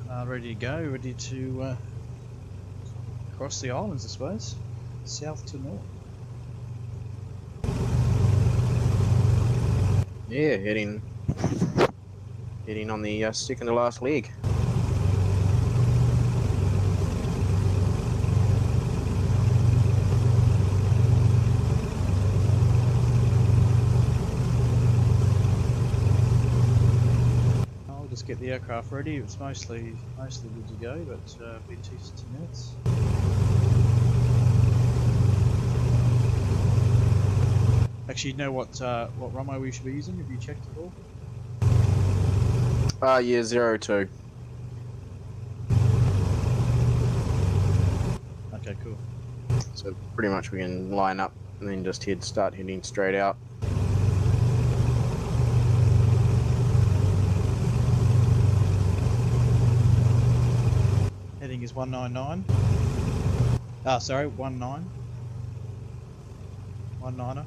Ready to go, ready to cross the islands, I suppose. South to north. Yeah, heading on the second to last leg. Just get the aircraft ready. It's mostly good to go, but be 2 minutes. Actually, you know what runway we should be using? Have you checked it all? Yeah, 02. Okay, cool. So pretty much we can line up and then just start heading straight out. Heading is 199. Sorry, 19. 19er.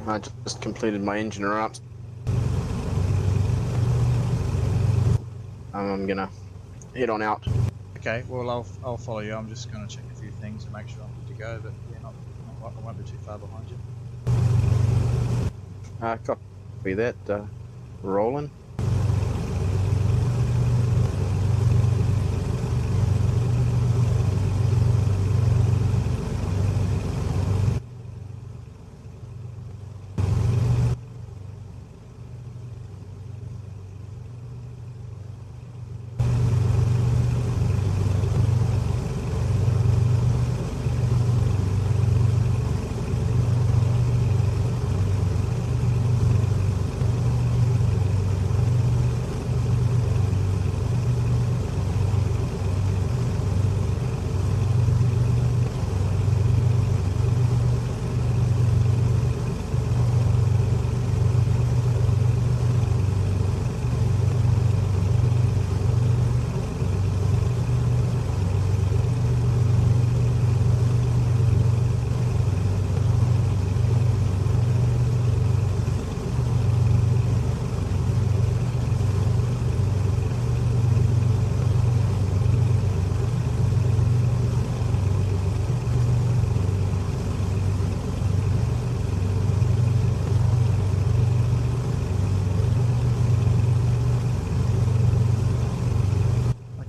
I just completed my engine run-ups. I'm gonna head on out. Okay, well I'll follow you. I'm just gonna check a few things to make sure I'm good to go, but yeah, I won't be too far behind you. Copy that. Rolling.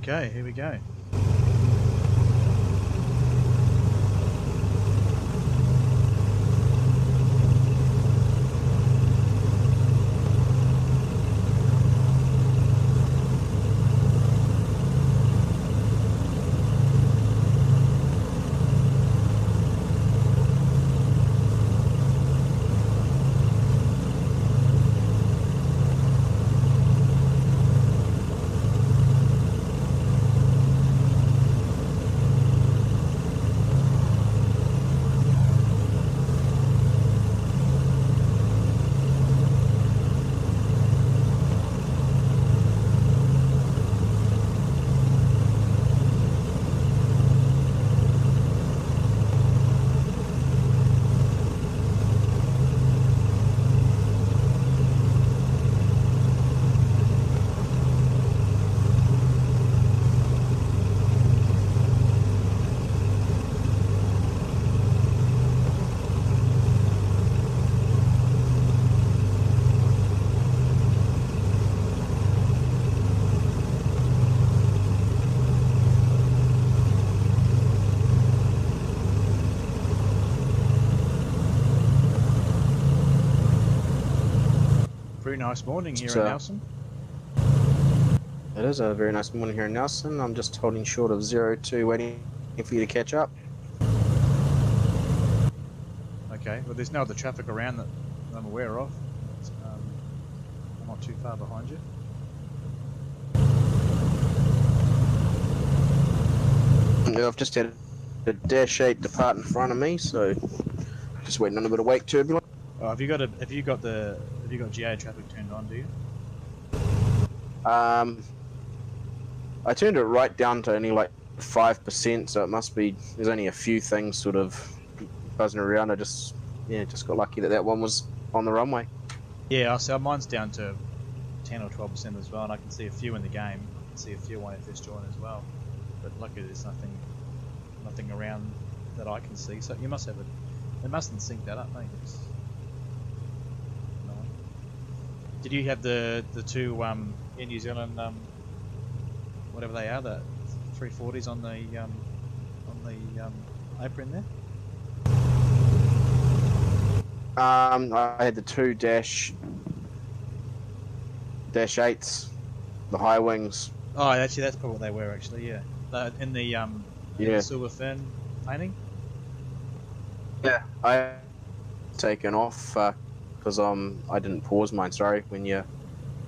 Okay, here we go. Very nice morning here in Nelson. It is a very nice morning here in Nelson. I'm just holding short of 02, waiting for you to catch up. Okay, well there's no other traffic around that I'm aware of. I'm not too far behind you. Yeah, I've just had a dash 8 depart in front of me, so just waiting on a bit of wake turbulence. Oh, have you got GA traffic turned on? Do you? I turned it right down to only like 5%, so it must be, there's only a few things sort of buzzing around. I just got lucky that one was on the runway. Yeah, so mine's down to 10 or 12% as well, and I can see a few in the game. I can see a few on FS join as well, but luckily there's nothing around that I can see. So you must have it. They mustn't sync that up, mate. No. Did you have the two Air New Zealand whatever they are, the 340s on the apron there? I had the two dash 8s, the high wings. Oh, actually, that's probably what they were. Actually, yeah, in the silver fin painting. Yeah, I taken off because I didn't pause mine. Sorry, when I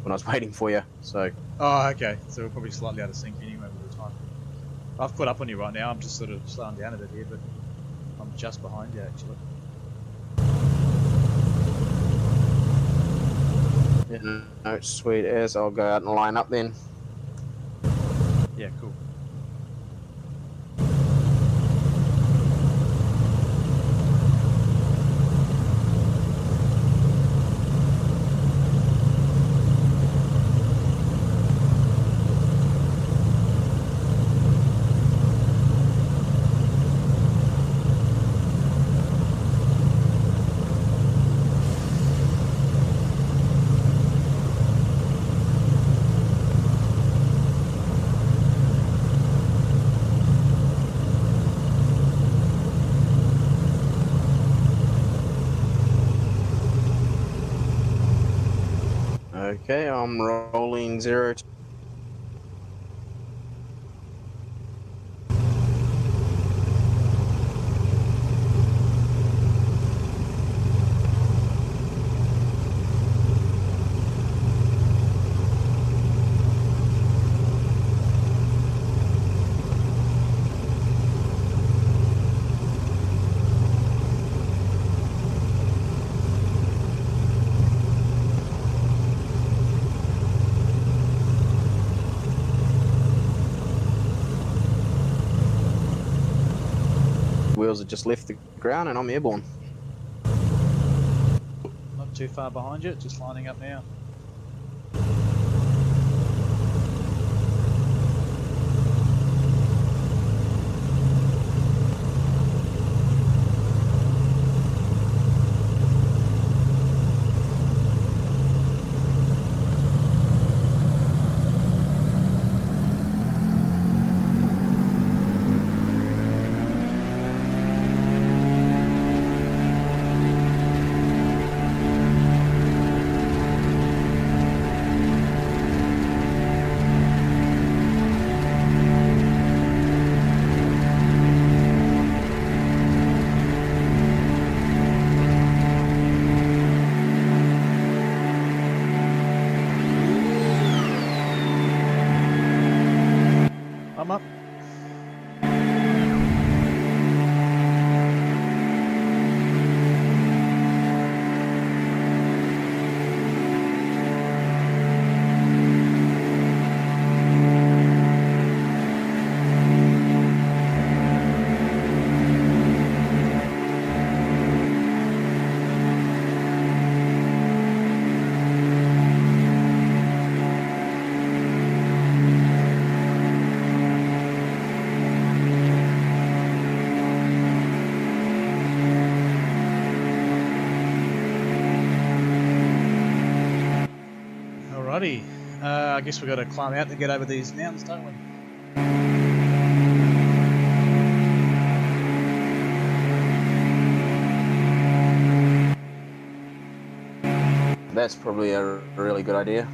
was waiting for you. So. Oh, okay. So we're probably slightly out of sync anyway with the time. I've caught up on you right now. I'm just sort of slowing down a bit here, but I'm just behind you actually. Yeah, no, sweet as. I'll go out and line up then. Yeah, cool. Okay, I'm rolling 0 to wheels have just left the ground and I'm airborne. Not too far behind you, just lining up now. I'm up. Alrighty, I guess we've got to climb out to get over these mountains, don't we? That's probably a really good idea.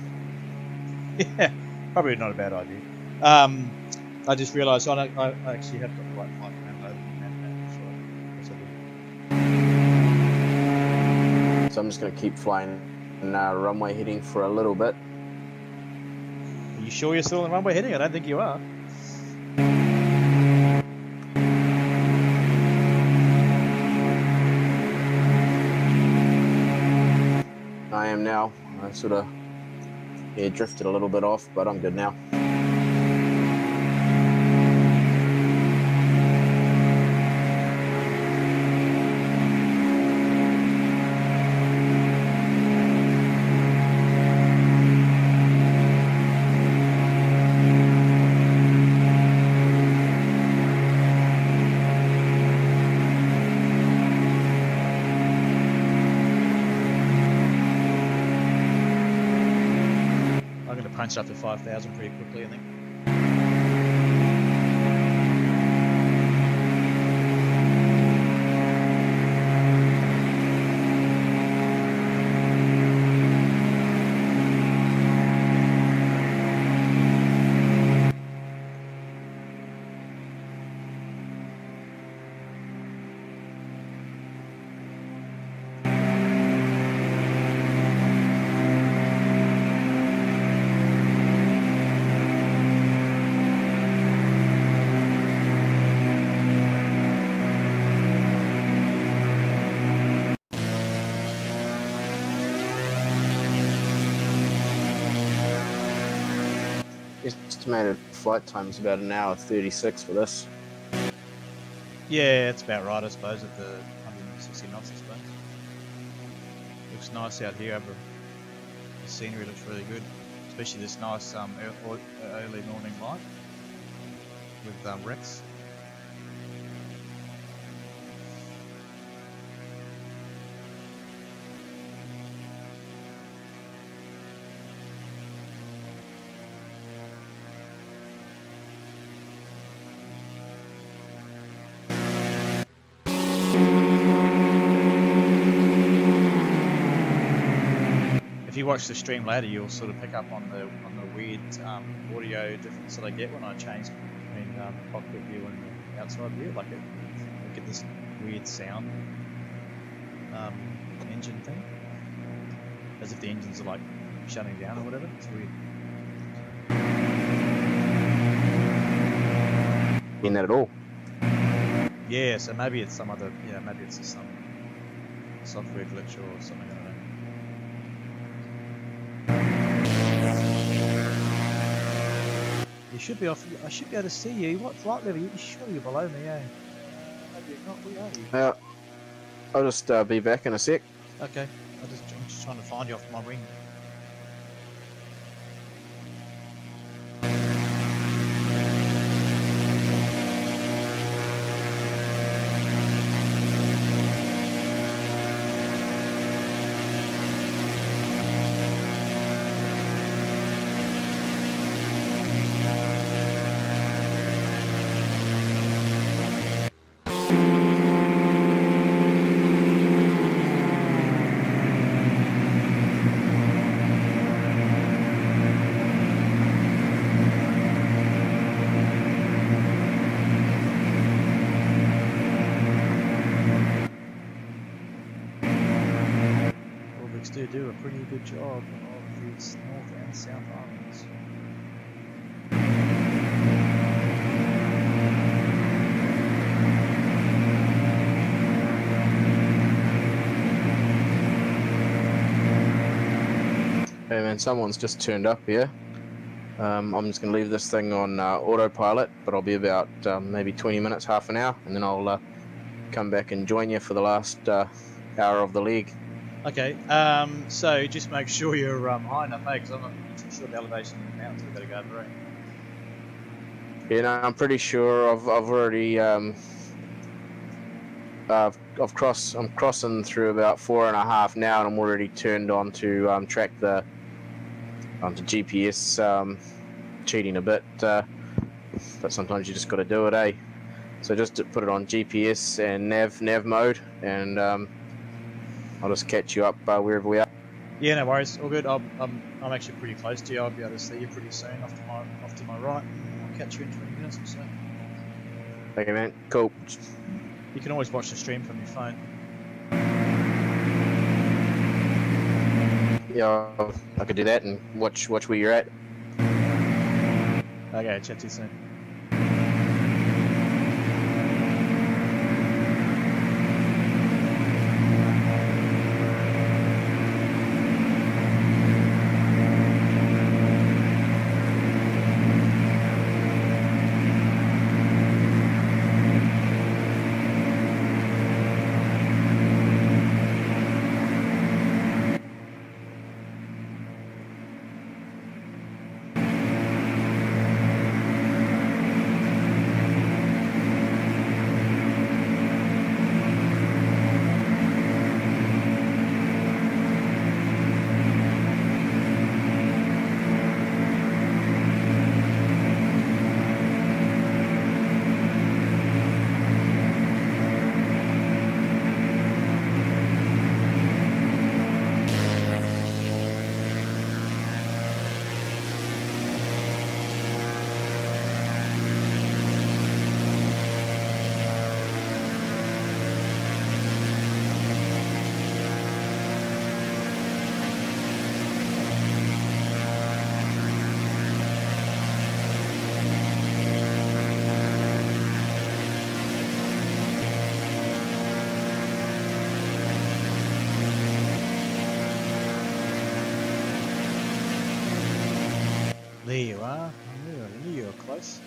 Yeah, probably not a bad idea. I just realised I actually have got the right flight plan loaded in that map, So I'm just going to keep flying runway heading for a little bit. Are you sure you're still on the runway heading? I don't think you are. I am now. I sort of Yeah, drifted a little bit off, but I'm good now. Punch up to 5,000 pretty quickly, I think. Estimated flight time is about an hour 36 for this. Yeah, it's about right, I suppose, at the 160 knots, I suppose. Looks nice out here. The scenery looks really good, especially this nice early morning light with Rex. If you watch the stream later, you'll sort of pick up on the weird audio difference that I get when I change between cockpit view and outside view. Like I get this weird sound engine thing, as if the engines are like shutting down or whatever. It's weird. In that at all? Yeah, so maybe it's some other. Yeah, maybe it's just some software glitch or something. I don't know. You should be off. I should be able to see you. What flight level? You surely you're below me, eh? Maybe you're not. Where are you? I'll just be back in a sec. Okay. I'm just trying to find you off my ring. Do a pretty good job of these north and south islands. Hey man, someone's just turned up here. I'm just going to leave this thing on autopilot, but I'll be about maybe 20 minutes, half an hour, and then I'll come back and join you for the last hour of the leg. Okay, so just make sure you're high enough, eh? Because I'm not too sure the elevation in the mountains. We've got to go over it. Yeah, no, I'm pretty sure I've already I'm crossing through about 4.5 now, and I'm already turned on to track the onto GPS cheating a bit, but sometimes you just got to do it, eh? So just to put it on GPS and nav mode, and I'll just catch you up wherever we are. Yeah, no worries. All good. I'm actually pretty close to you. I'll be able to see you pretty soon off to my right. I'll catch you in 20 minutes or so. Okay, man. Cool. You can always watch the stream from your phone. Yeah, I could do that and watch where you're at. Okay, chat to you soon. There you are. I knew you were close.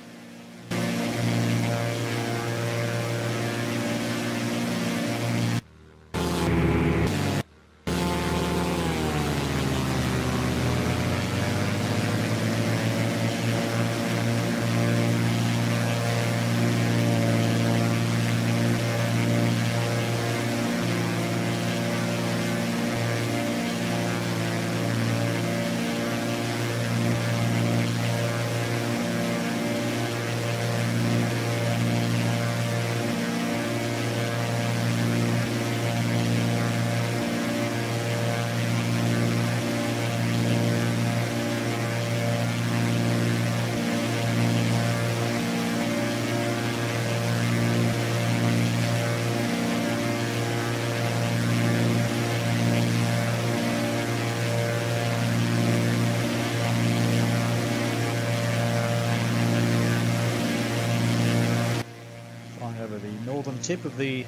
Northern tip of the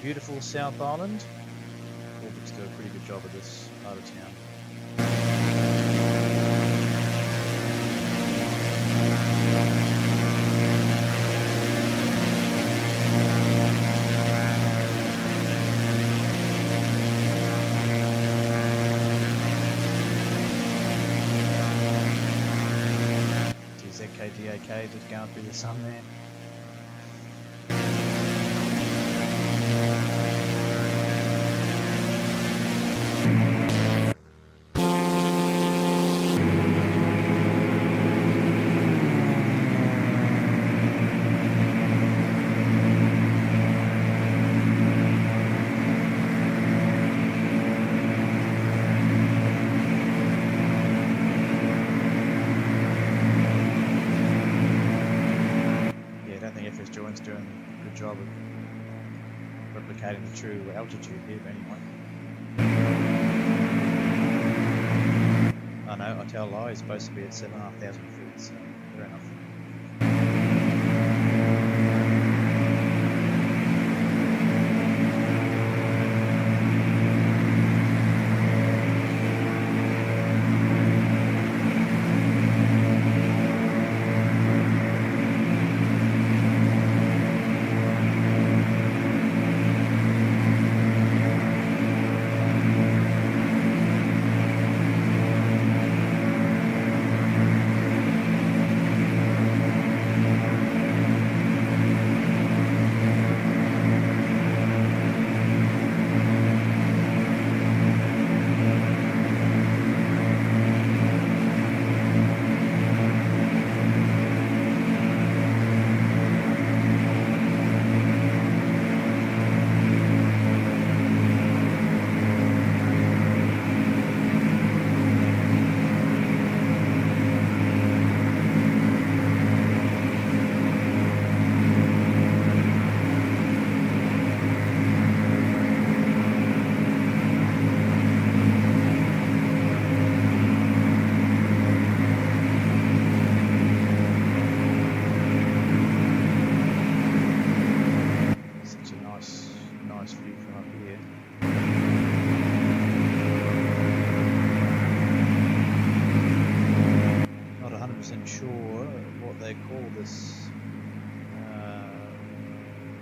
beautiful South Island. Orbits do a pretty good job of this part of town. ZK-DAK just going through the sun there. Doing a good job of replicating the true altitude here, anyway. Oh no, I tell a lie, it's supposed to be at 7,500 feet, so fair enough.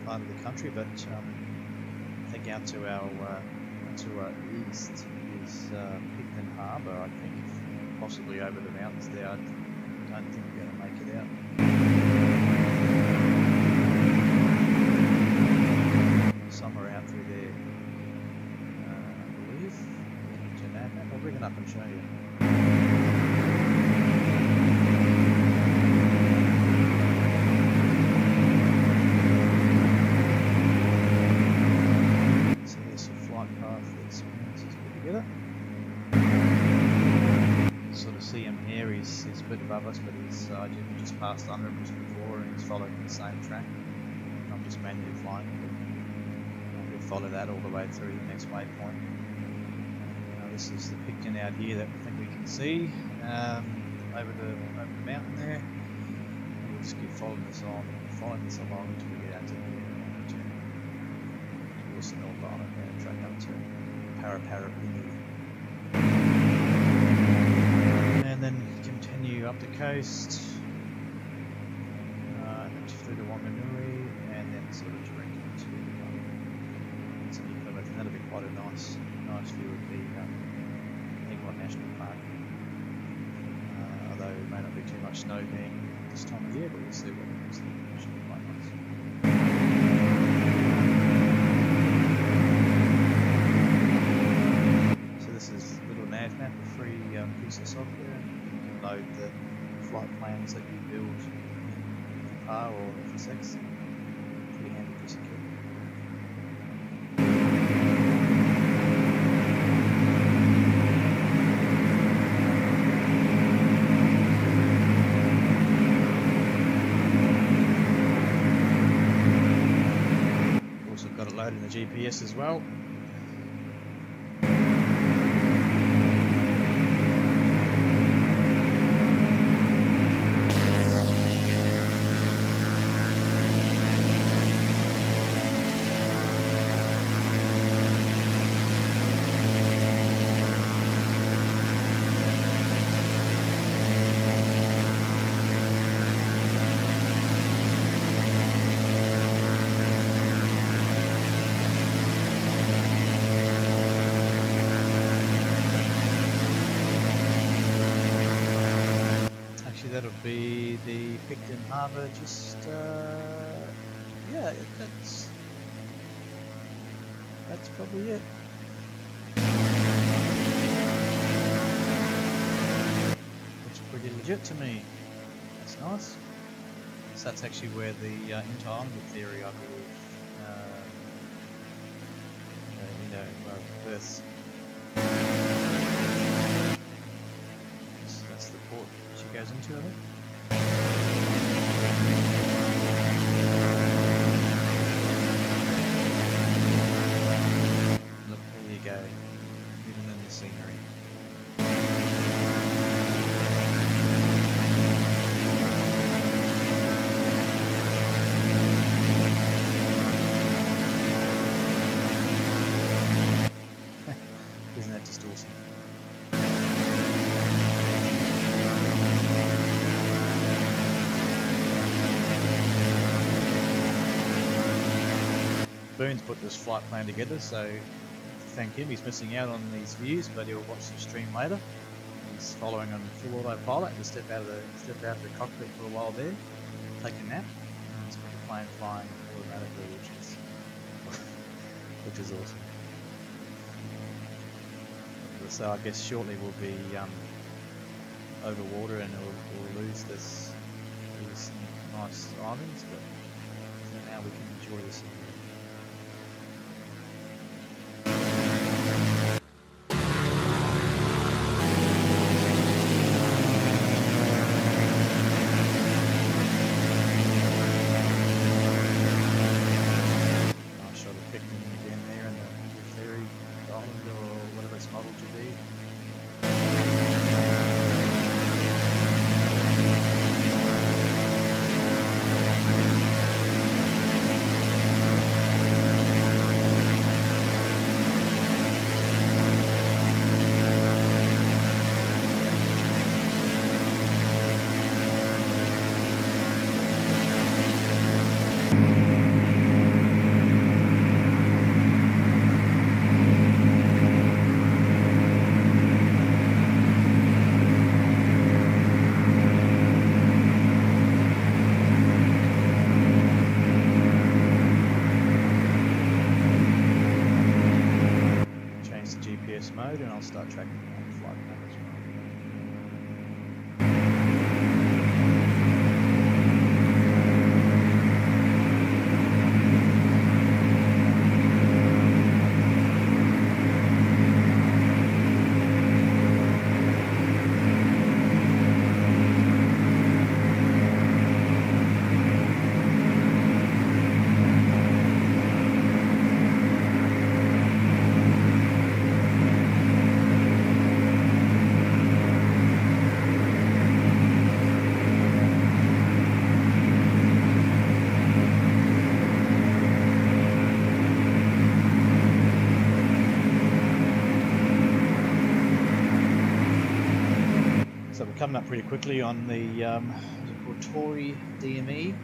Part of the country, but I think out to our east is Picton Harbour, I think, possibly over the mountains there. I don't think we're going to make it out. Somewhere out through there, I believe. I'll bring it up and show you. Sort of see him here, he's a bit above us, but he's just passed under us before and he's following the same track. I'm just manually flying, but we'll follow that all the way through the next waypoint. This is the Picton out here that I think we can see over the mountain there. And we'll just keep following this along until we get out to towards the North Island there, track up to Prepar3D. And then continue go up the coast, through to Wanganui, and then sort of direct into Plymouth, and that'll be quite a nice view of the Egmont National Park. Although it may not be too much snow being this time of year, but we'll see what happens. It should be quite nice. So this is a little nav map, a free piece of software, and you can load the flight plans that you build in Prepar or FSX. Pretty handy, pretty secure. Also got it loaded in the GPS as well. That'll be the Picton Harbour, just yeah, that's probably it. Looks pretty legit to me. That's nice. So that's actually where the inter-island theory, I believe, Perth. So that's the port she goes into, I think. Look, there you go, even in the scenery. Isn't that just awesome? Boon's put this flight plan together, so thank him. He's missing out on these views, but he'll watch the stream later. He's following on full autopilot. He'll step out of the cockpit for a while there, take a nap, and he's put the plane flying automatically, which is awesome. So I guess shortly we'll be over water and we'll lose these nice islands, but for now we can enjoy this. Mode, and I'll start tracking on the flight plan as well. coming up pretty quickly on the what's it called, Tory DME.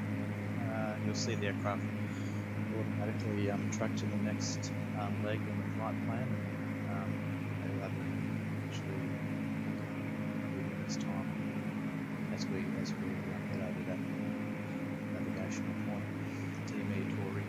You'll see the aircraft automatically track to the next leg in the flight plan. That will actually be this time as we head over that navigational point, DME Tory.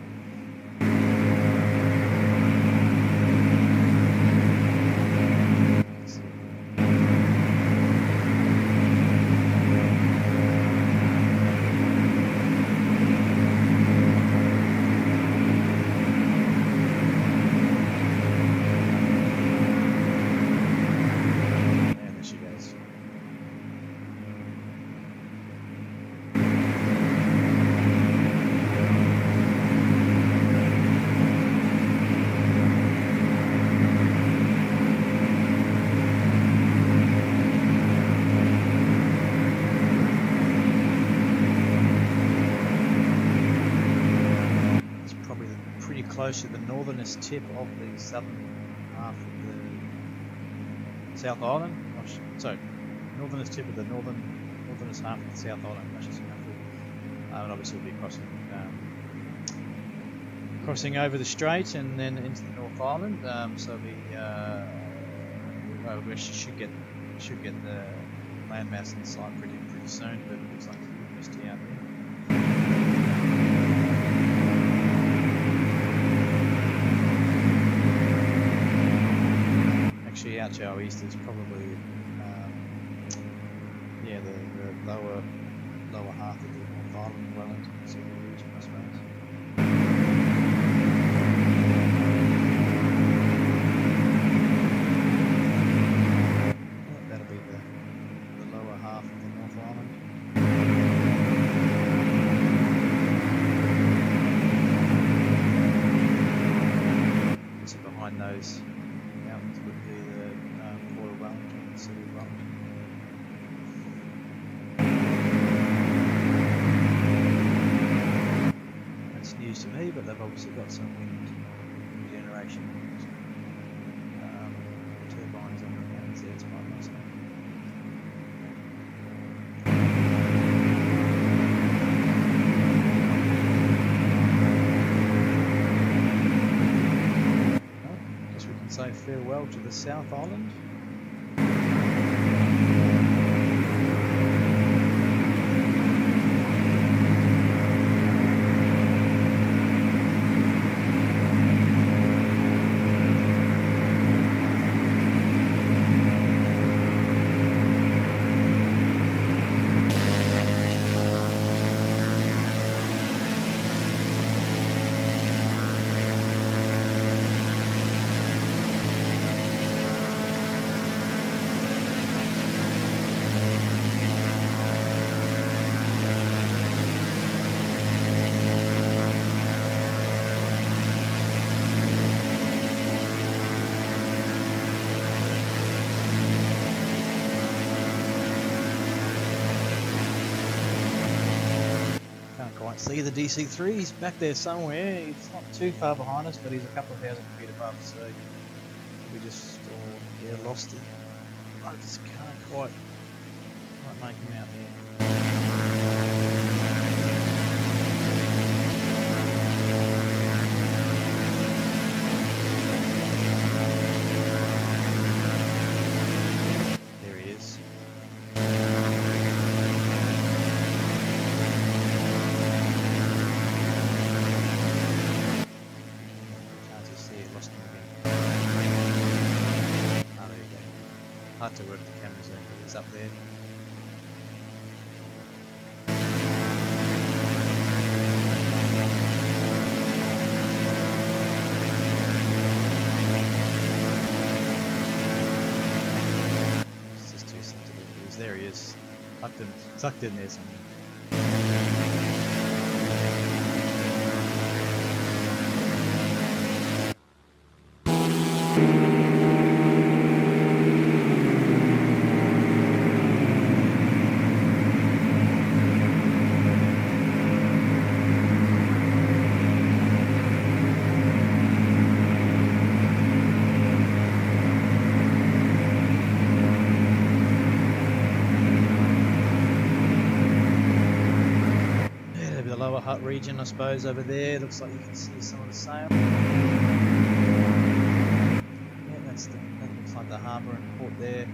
Close to the northernest tip of the southern half of the South Island. Sorry, northernest tip of the northernest half of the South Island. And obviously we'll be crossing over the strait and then into the North Island. So we should get the landmass in sight pretty soon. But it looks like it's a bit misty out there. Out to our east is probably the lower half of the North Island, Wellington sort of region, I suppose. That'll be the lower half of the North Island. So behind those mountains would be the Port of Wellington, the city of Wellington. That's news to me, but they've obviously got some wind generation turbines on the mountains there, it's quite nice. Say farewell to the South Island. See the DC3, he's back there somewhere. He's not too far behind us, but he's a couple of thousand feet above, so we just lost him. I just can't quite make him out there. There he is. Hard to work the cameras in, but it's up there. It's just too simple to lose. There he is. Tucked in there somewhere. hut region, I suppose, over there. Looks like you can see some of the sail. Yeah, that looks like the harbour and port there.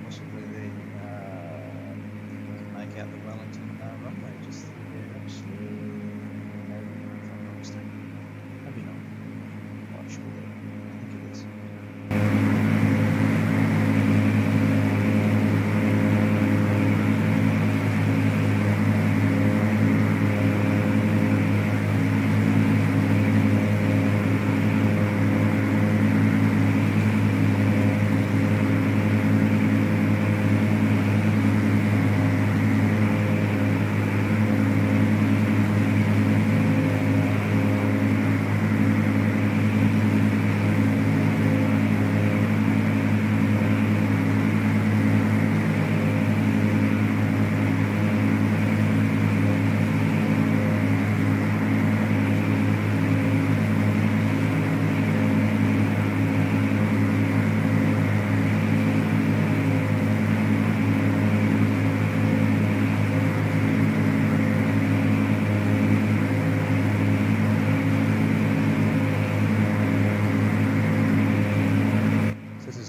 Possibly the you can make out the Wellington runway just through there actually. Maybe, if I'm not mistaken. Maybe not. I'm not sure there. I think it is.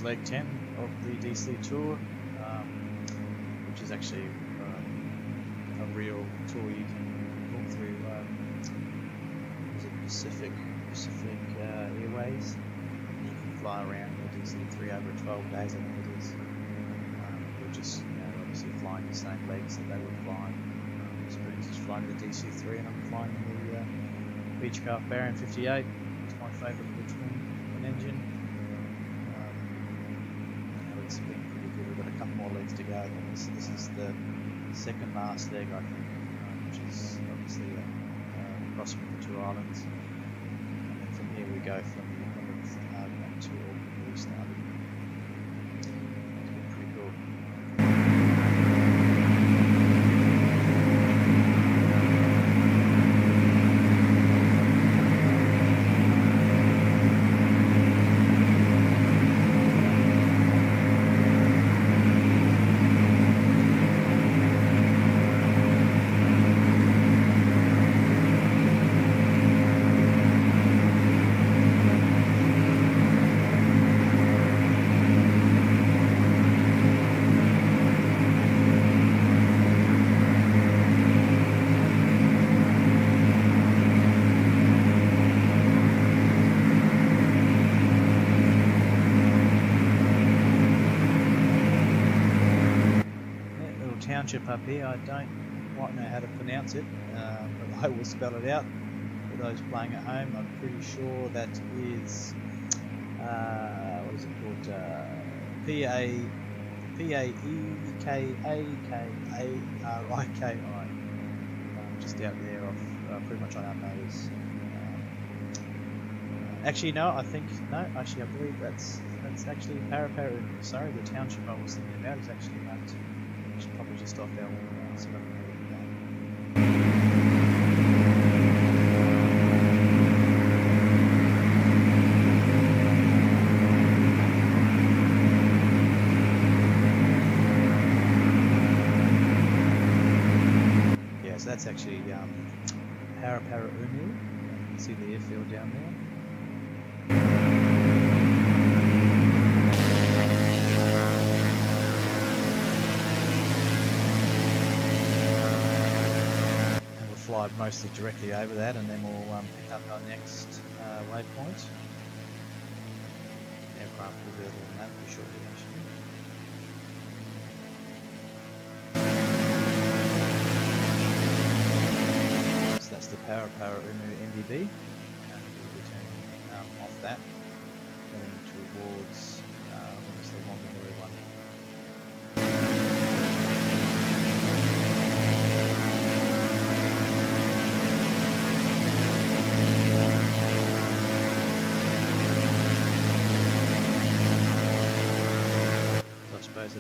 Leg 10 of the DC tour, which is actually a real tour you can walk through. Is it Pacific Airways? And you can fly around the DC3 over 12 days, I think it is. We're just obviously flying the same legs that they were flying. Spoons is flying the DC3, and I'm flying the Beechcraft Baron 58. It's my favourite little twin engine. It's been pretty good. We've got a couple more legs to go. This is the second last leg, I think, which is obviously crossing the two islands. And then from here we go from Plymouth back to Auckland where we started. It's been pretty cool. Township up here, I don't quite know how to pronounce it, but I will spell it out for those playing at home. I'm pretty sure that is what is it called? P-A-E-K-A-K-A-R-I-K-I. Just out there off pretty much on our nose. Actually, no, I believe that's actually Prepar3D. Sorry, the township I was thinking about is actually probably just off our yeah, so that's actually Prepar3D. You can see the airfield down there. Fly mostly directly over that, and then we'll pick up our next waypoint. Aircraft will be a little map shortly, actually. So that's the Prepar3D NDB, and we'll be turning off that, going towards what is the Wanganui one.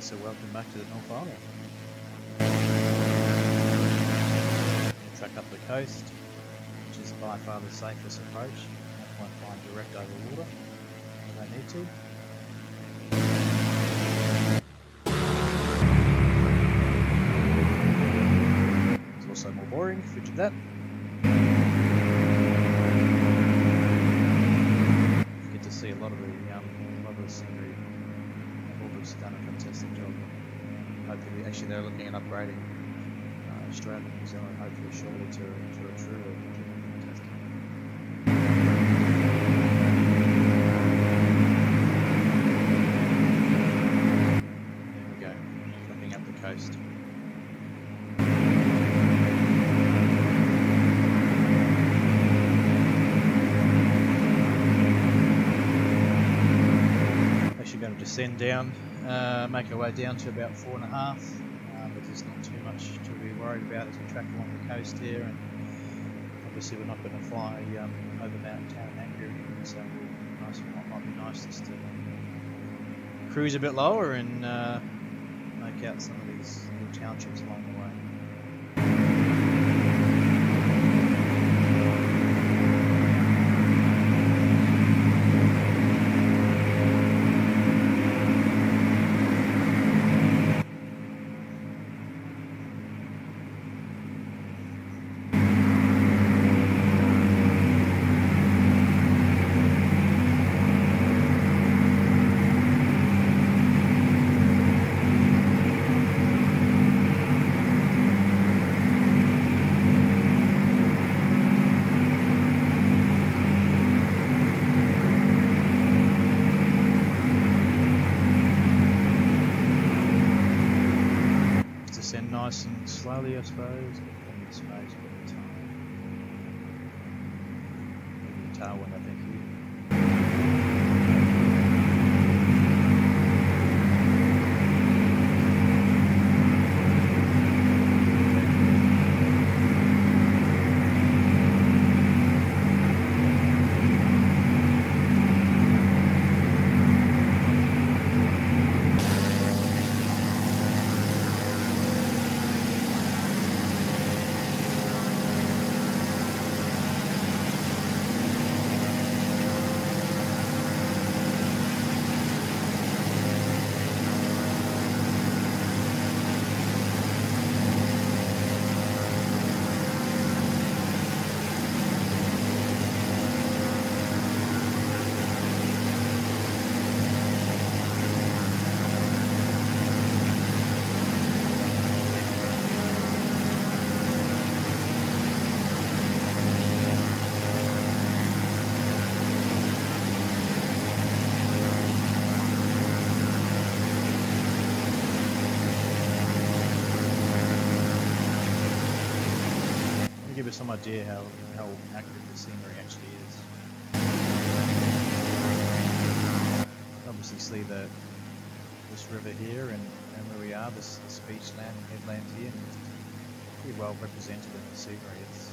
So welcome back to the North Island. Track up the coast, which is by far the safest approach. No point flying direct over water. We don't need to. There's also more Took footage of that. Get to see a lot of the scenery. Orbit's done a fantastic job. Hopefully, actually, they're looking at upgrading Australia and New Zealand, hopefully shortly to a true. There we go, flipping up the coast. Actually going to descend down, make our way down to about 4.5, but there's not too much to be worried about as we track along the coast here, and obviously we're not going to fly over Mount Carenardo, so it might be nice just to cruise a bit lower and make out some of these little townships along the way. Nice and slowly, I suppose. Plenty of space, plenty of time. Maybe a tailwind, I think, here. Give us some idea how accurate the scenery actually is. Obviously see this river here and where we are, this beachland and headland here, pretty well represented in the scenery. It's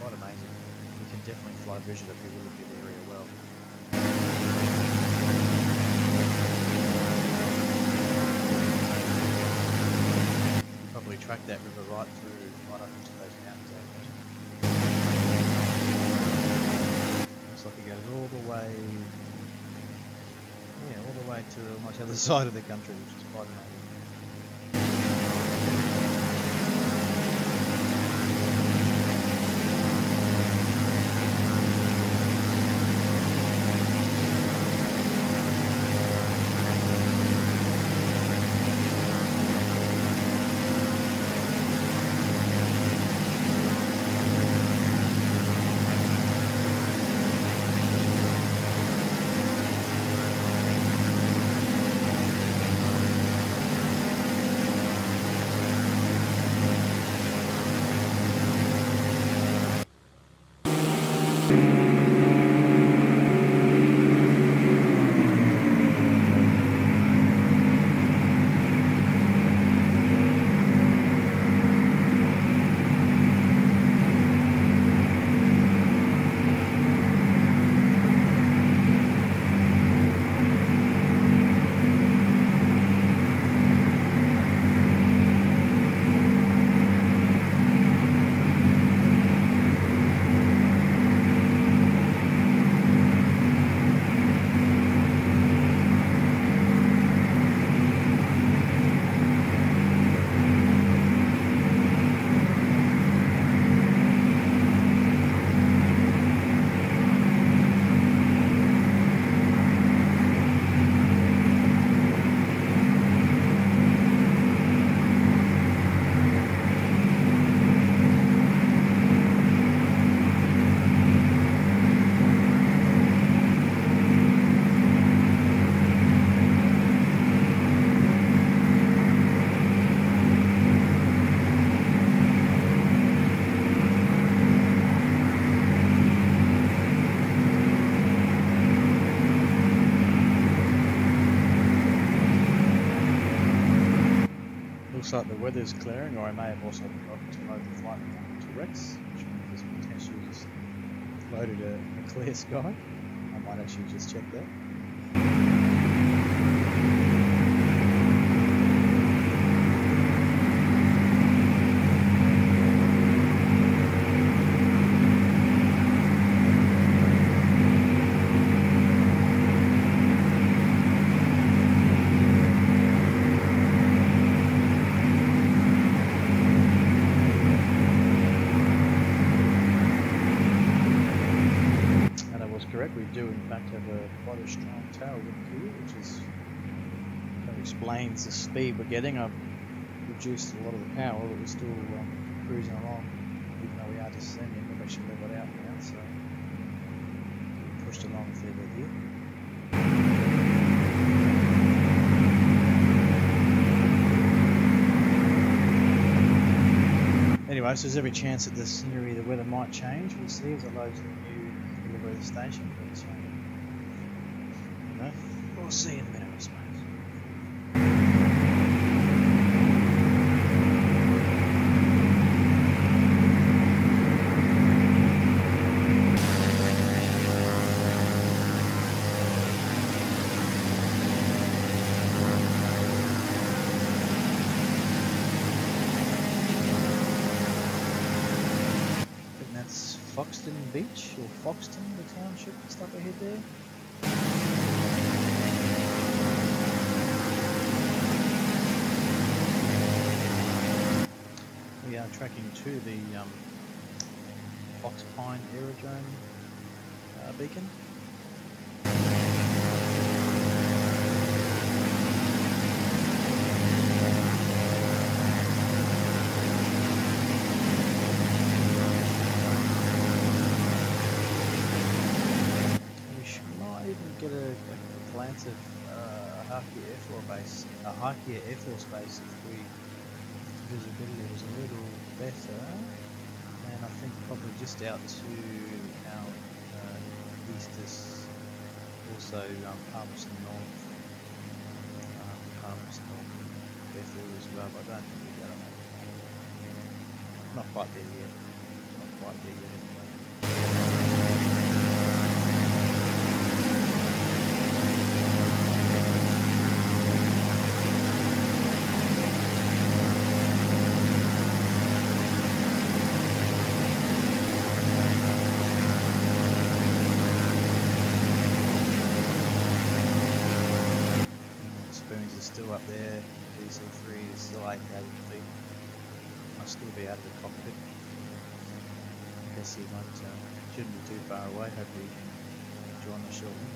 quite amazing. You can definitely fly visual if you really get the area well. Probably track that river right up into those mountains. Looks like it goes all the way, all the way to almost the other side of the country, which is quite amazing. looks like the weather's clearing, or I may have also forgotten to load the flight to Rex, which means there's potentially just loaded a clear sky. I might actually just check that. We do in fact have quite a strong tailwind here, which kind of explains the speed we're getting. I've reduced a lot of the power, but we're still cruising along, even though we are descending. We've actually leveled out now, so we pushed along a fair bit here. Anyway, so there's every chance that the scenery, the weather might change. We'll see as it loads the new delivery station, but you know, we'll see in a minute, I suppose. Foxton Beach, or Foxton, the township that's up ahead there. We are tracking to the Fox Pine Aerodrome beacon. Get a glance of Harkia Air Force Base if the visibility was a little better, and I think probably just out to our east is also Palmerston North Airfield as well, but I don't think we got it. Not quite there yet. Not quite there yet anyway. Still up there, DC3 is still 8,000 feet. I'll still be out of the cockpit. I guess he shouldn't be too far away. Hopefully he can join us shortly.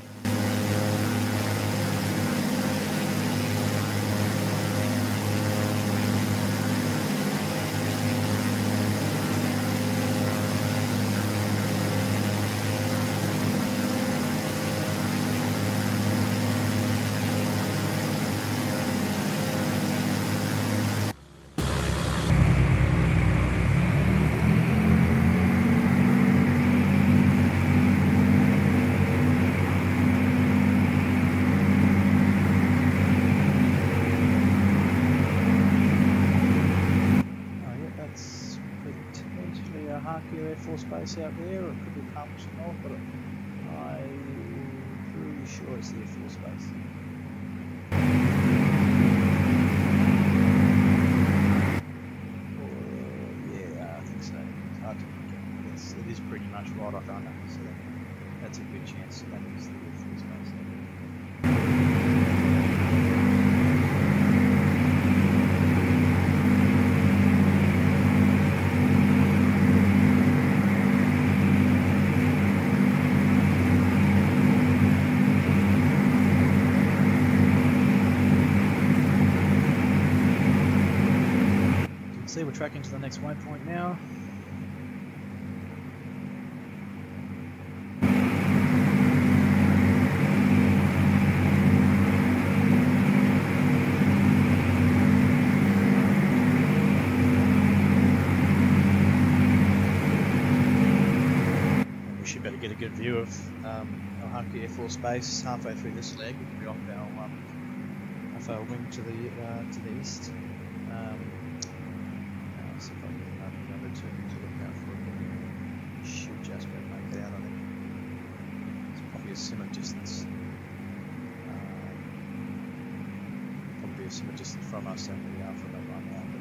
Air Force Base out there, or it could be Palmerston North, but I'm pretty sure it's the Air Force Base. Yeah, I think so. It's hard to think. It is pretty much right off under, so that's a good chance that is the Air Force Base. See, we're tracking to the next waypoint now. And we should be able to get a good view of Harkia Air Force Base halfway through this leg. We'll be off our wing to the east. I'll see if I can remember to look out for it. Should just go make it out, I think. It's probably a similar distance. Probably a similar distance from us than we are from it right now, but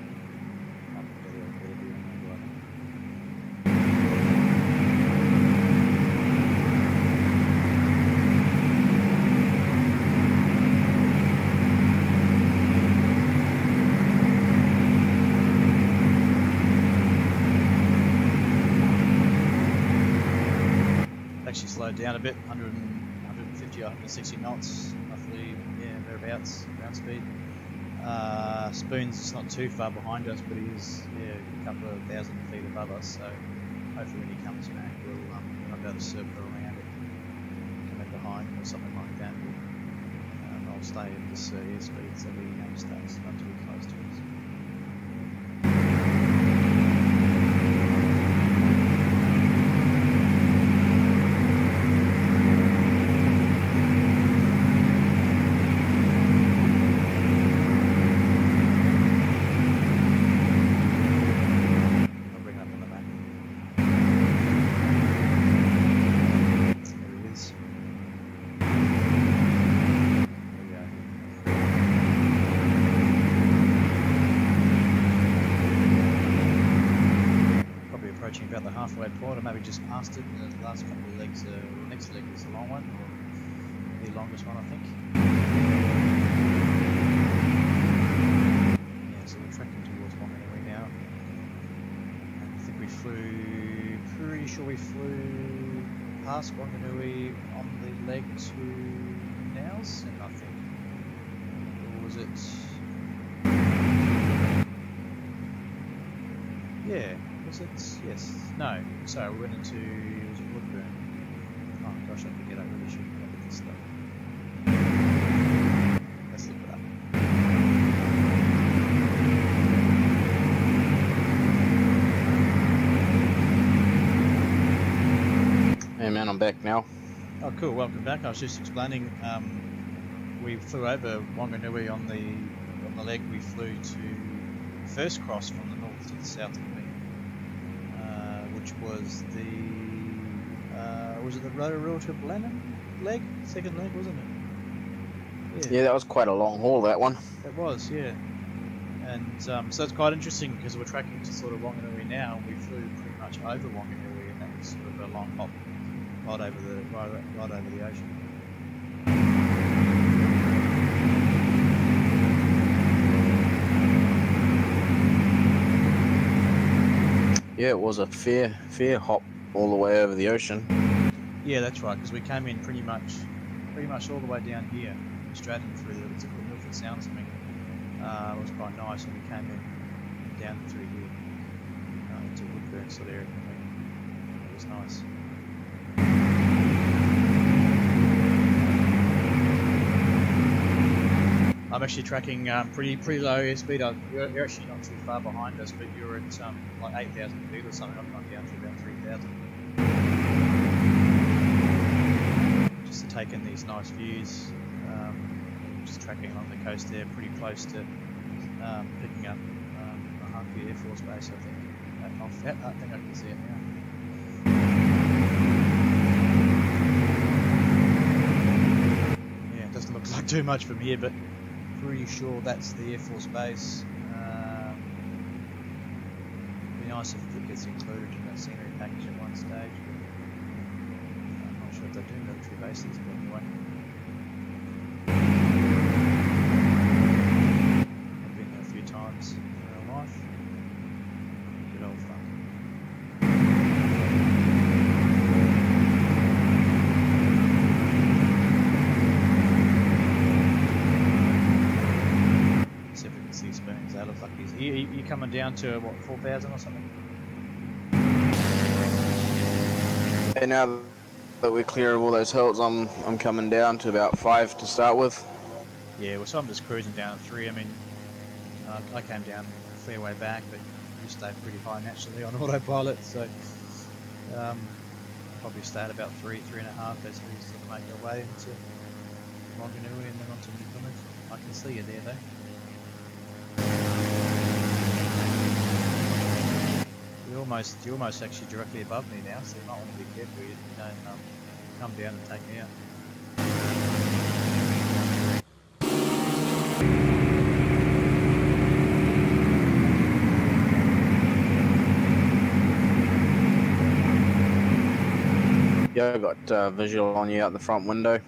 might be better view on the right. Actually slowed down a bit, 150, 160 knots, roughly, yeah, thereabouts, ground speed. Spoons is not too far behind us, but he is, yeah, a couple of thousand feet above us, so hopefully when he comes back, we'll be able to circle around it, come in behind him or something like that. I'll stay at this airspeed so he stays not too close to us. About the halfway point, or maybe just past it. The last couple of legs, the next leg is the long one, or the longest one, I think. Yeah, so we're tracking towards Wanganui now. And I think we flew, pretty sure we flew past Wanganui on the leg to Nows, and I think, or was it? Yeah. Was it? Yes. No. Sorry, we went into, was it Woodburn? Oh gosh, I forget, I really should remember this stuff. Let's look it up. Hey man, I'm back now. Oh cool, welcome back. I was just explaining, we flew over Wanganui on the leg we flew to first cross from the north to the south of me. Which was the Rotorua to Blenheim leg? Second leg, wasn't it? Yeah, that was quite a long haul, that one. It was, yeah. And so it's quite interesting because we're tracking to sort of Wanganui now. We flew pretty much over Wanganui, and that was sort of a long hop right over the ocean. Yeah, it was a fair hop all the way over the ocean. Yeah, that's right, because we came in pretty much all the way down here, straight in through the Milford Sound or something. It was quite nice, and we came in down through here to Woodburn sort of area. It was nice. I'm actually tracking pretty low airspeed. You're actually not too far behind us, but you're at like 8,000 feet or something. I've gone down to about 3,000. Just to take in these nice views. Just tracking along the coast there, pretty close to picking up a Harvey Air Force Base, I think. I think I can see it now. Yeah, it doesn't look like too much from here, but pretty sure that's the Air Force Base. Be nice if it gets included in that scenery package at one stage. I'm not sure if they do military bases, but anyway. I've been there a few times in real life. Good old fun. That looks like you coming down to what, 4,000 or something? And now that we're clear of all those hills, I'm coming down to about 5 to start with. Yeah, well, so I'm just cruising down at 3. I mean, I came down a fair way back, but you stayed pretty high naturally on autopilot, so probably stay at about 3.5 as we sort of make our way into Wanganui and then onto Plymouth. I can see you there though. almost actually directly above me now, so you might want to be careful you don't come down and take me out. Yeah, I got visual on you out the front window.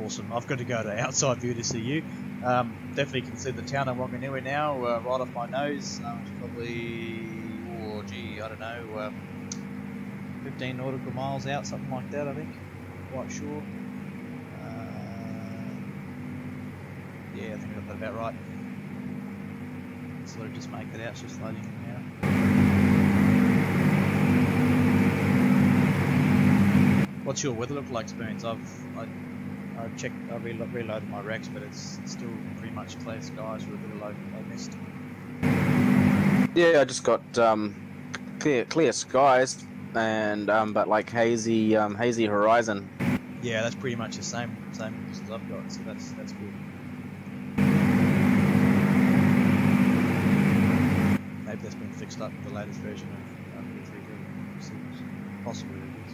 Awesome. I've got to go to outside view to see you. Definitely can see the town of Wanganui now, right off my nose. It's probably, oh gee, I don't know, 15 nautical miles out, something like that, I think. Quite sure. Yeah, I think I got that about right. So I'll just make it out, it's just loading now. What's your weather look like, Spoons? I checked, I reloaded my racks, but it's still pretty much clear skies with a bit of low mist. Yeah, I just got clear skies and but like hazy horizon. Yeah, that's pretty much the same as I've got, so that's good. Maybe that's been fixed up with the latest version of v4.4. Possibly it is.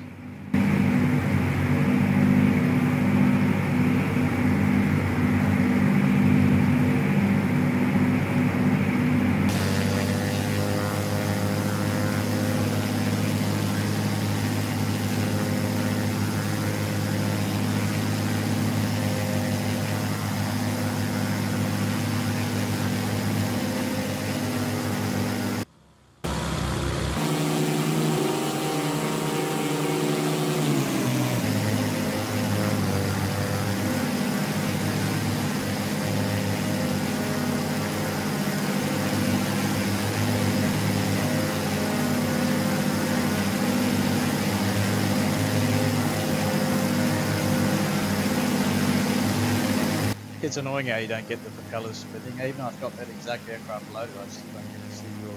It's annoying how you don't get the propellers spinning. Even though I've got that exact aircraft loaded, I still don't get to see your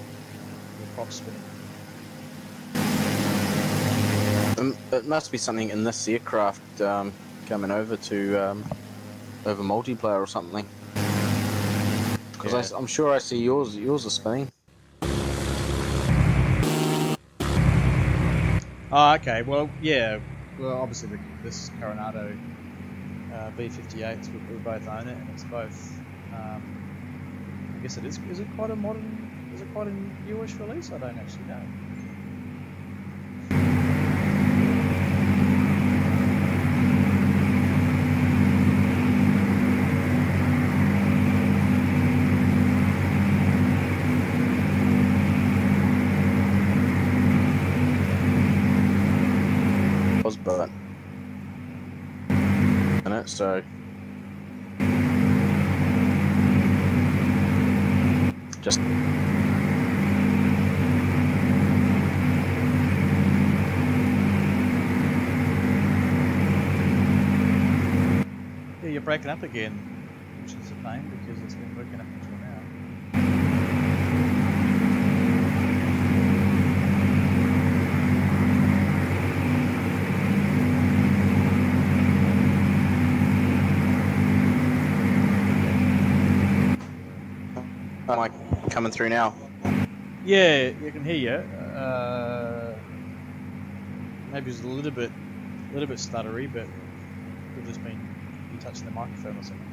props spinning. It must be something in this aircraft coming over to over multiplayer or something. Because I'm sure I see yours are spinning. Oh, okay. Well, yeah. Well, obviously this Carenardo B58, we both own it, and it's both. I guess it is. Is it quite a modern? Is it quite a newish release? I don't actually know. But so just yeah, you're breaking up again, which is a pain because it's been working up until now. Am I coming through now? Yeah, you can hear you. Maybe it's a little bit stuttery, but could just been you touching the microphone or something.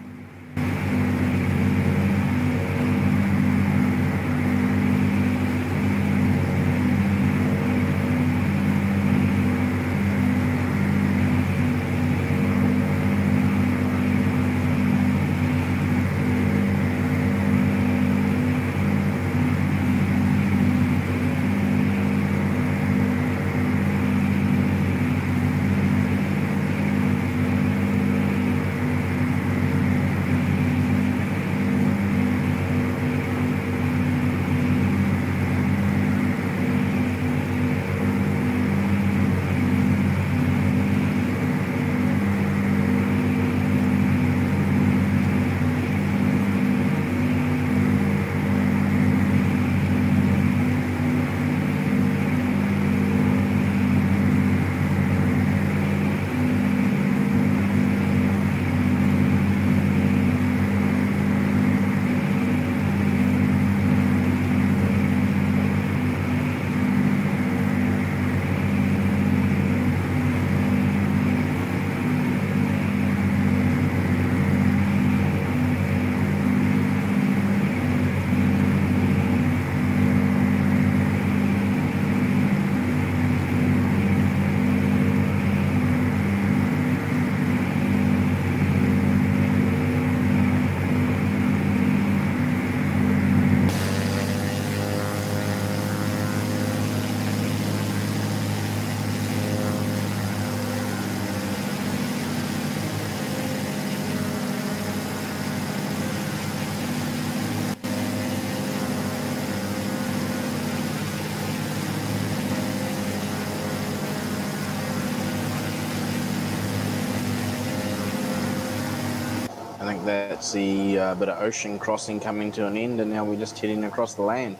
think that's the bit of ocean crossing coming to an end, and now we're just heading across the land.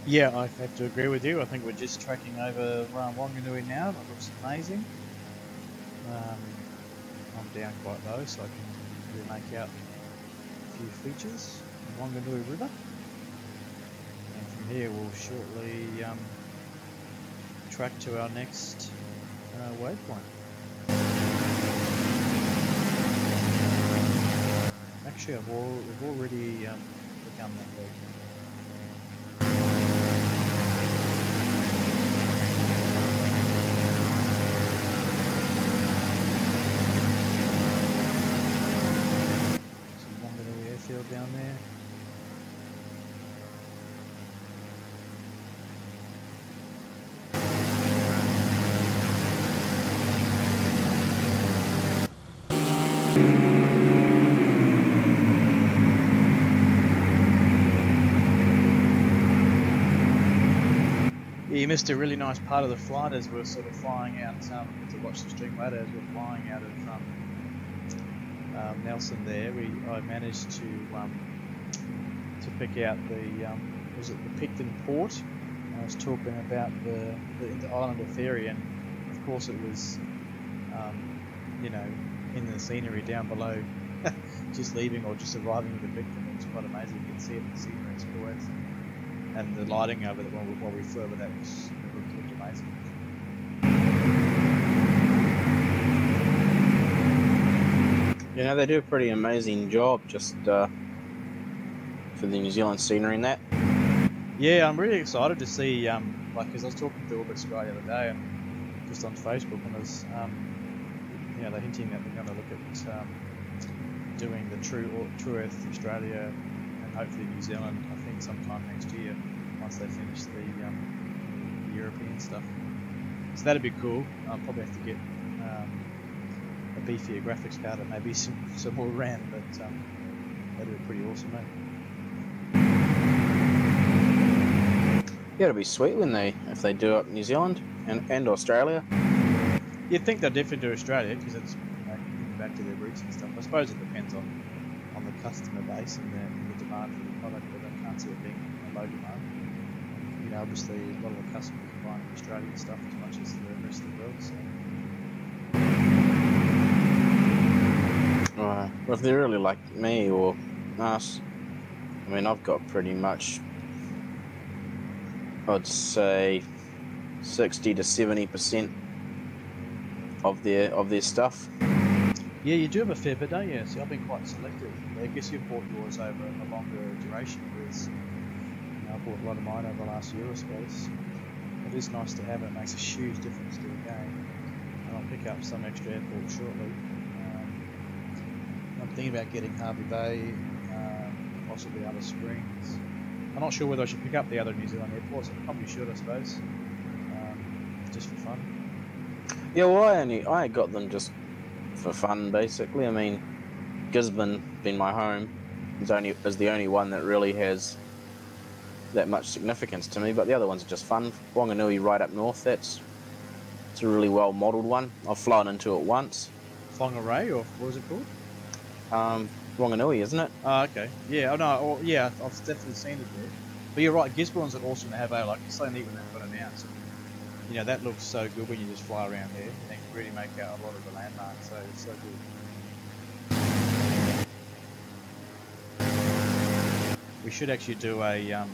Yeah, I have to agree with you. I think we're just tracking over Wanganui now. That looks amazing. I'm down quite low, so I can really make out a few features of Wanganui River. And from here, we'll shortly track to our next waypoint. Actually, we've already begun that road. Down there. You missed a really nice part of the flight as we're sort of flying out to watch the stream later as we're flying out of Nelson there. I managed to pick out the was it the Picton port. I was talking about the island of Ferry, and of course it was you know, in the scenery down below, just leaving or just arriving at the Picton. It was quite amazing. You can see it in the scenery, it's gorgeous, and the lighting over it while we flew over that was looked amazing. You know, they do a pretty amazing job just for the New Zealand scenery and that. Yeah, I'm really excited to see, like, because I was talking to Orbit Sky the other day, and just on Facebook, and there's, you know, they're hinting that they're going to look at doing the True Earth Australia and hopefully New Zealand, I think sometime next year, once they finish the European stuff. So that'd be cool. I'll probably have to get a beefier graphics card and maybe some more RAM, but that'd be pretty awesome, mate. Yeah, it'll be sweet if they do it in New Zealand and Australia. You'd think they'd definitely do Australia because it's, you know, getting back to their roots and stuff. I suppose it depends on the customer base and the demand for the product, but I can't see it being a low demand. You know, obviously a lot of the customers are buying Australian stuff as much as the rest of the world. So. Right. Well, if they're really like me or us, I mean, I've got pretty much, I'd say 60 to 70% of their stuff. Yeah, you do have a fair bit, don't you? See, I've been quite selective. I guess you've bought yours over a longer duration, whereas, you know, I bought a lot of mine over the last year, I suppose. It is nice to have it. It makes a huge difference to the game. And I'll pick up some extra airports shortly. I'm thinking about getting Harvey Bay, possibly Alice Springs. I'm not sure whether I should pick up the other New Zealand airports. I probably should, I suppose, just for fun. Yeah, well, I got them just for fun, basically. I mean, Gisborne, being my home, is the only one that really has that much significance to me. But the other ones are just fun. Wanganui, right up north, it's a really well modelled one. I've flown into it once. Whangarei, or what was it called? Wanganui, isn't it? Oh, okay. Yeah, yeah, I've definitely seen it there. But you're right, Gisborne's an awesome to have, like, it's so neat when they've got it announced. You know, that looks so good when you just fly around there. You can really make out a lot of the landmarks, so it's so good. We should actually do a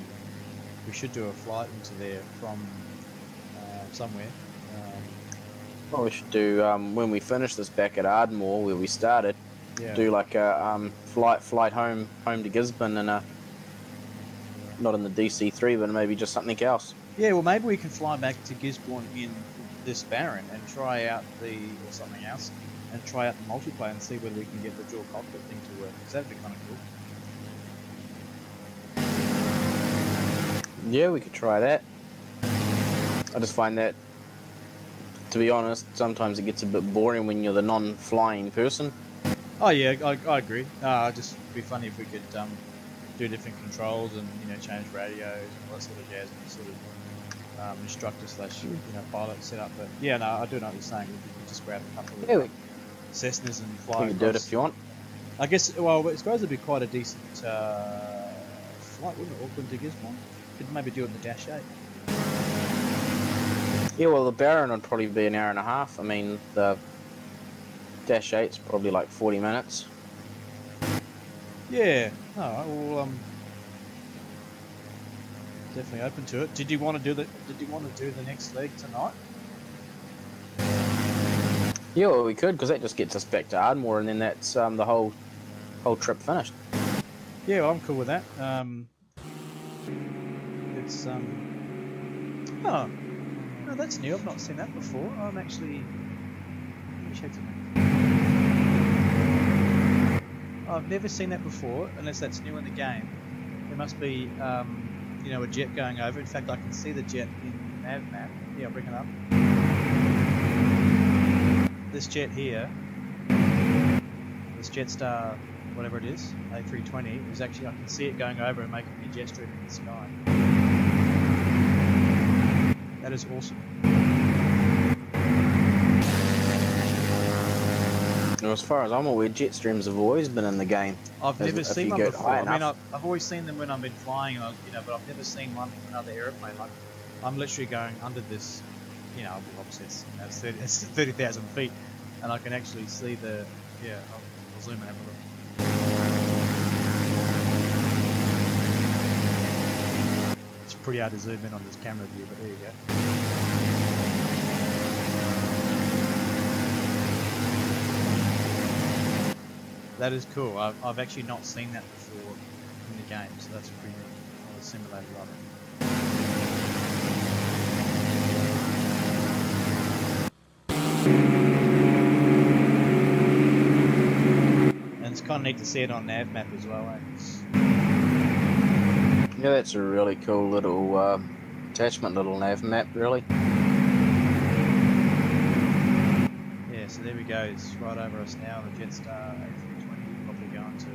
flight into there from somewhere. Well, we should do, when we finish this back at Ardmore, where we started, do like a flight home to Gisborne, and not in the DC3, but maybe just something else. Yeah, well, maybe we can fly back to Gisborne in this Baron and try out or something else, and try out the multiplayer and see whether we can get the dual cockpit thing to work, because that'd be kind of cool. Yeah, we could try that. I just find that, to be honest, sometimes it gets a bit boring when you're the non-flying person. Oh yeah, I agree. Just be funny if we could do different controls and, you know, change radios and all that sort of jazz, and sort of instructor / you know, pilot setup. But yeah, no, I do know what you're saying. We could just grab a couple of Cessnas and fly. You can do it if you want. I guess, well, I suppose it'd be quite a decent flight, wouldn't it? Auckland to Gisborne? Could maybe do it in the Dash 8. Yeah, well, the Baron would probably be an hour and a half. I mean, the Dash 8's probably like 40 minutes. Yeah. Alright, well, definitely open to it. Did you want to do the next leg tonight? Yeah, well, we could, because that just gets us back to Ardmore, and then that's the whole trip finished. Yeah, well, I'm cool with that. It's oh, no, that's new. I've not seen that before. I'm actually. Let me check something. I've never seen that before, unless that's new in the game. There must be, you know, a jet going over. In fact, I can see the jet in nav map. Yeah, I'll bring it up. This jet here, this Jetstar, whatever it is, A320, is actually, I can see it going over and making a jet stream in the sky. That is awesome. Now, as far as I'm aware, jet streams have always been in the game. I've never seen one before. I mean, enough. I've always seen them when I've been flying, you know, but I've never seen one from another airplane. Like, I'm literally going under this, you know, obviously it's 30,000 feet, and I can actually see the, yeah, I'll zoom and have a look. It's pretty hard to zoom in on this camera view, but there you go. That is cool. I've actually not seen that before in the game, so that's pretty neat. The simulator of it. And it's kind of neat to see it on nav map as well. Yeah, that's a really cool little attachment, little nav map, really. Yeah, so there we go. It's right over us now. The Jetstar A320 probably going to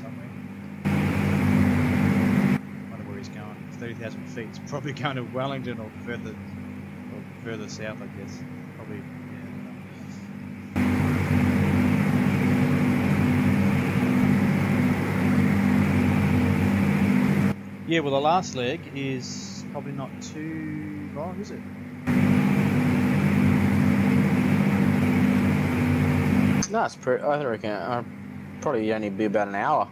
somewhere. Wonder where he's going. 30,000 feet. It's probably going to Wellington or further south, I guess. Probably. Yeah, well, the last leg is probably not too long, is it? No, it's pretty, I reckon probably only be about an hour,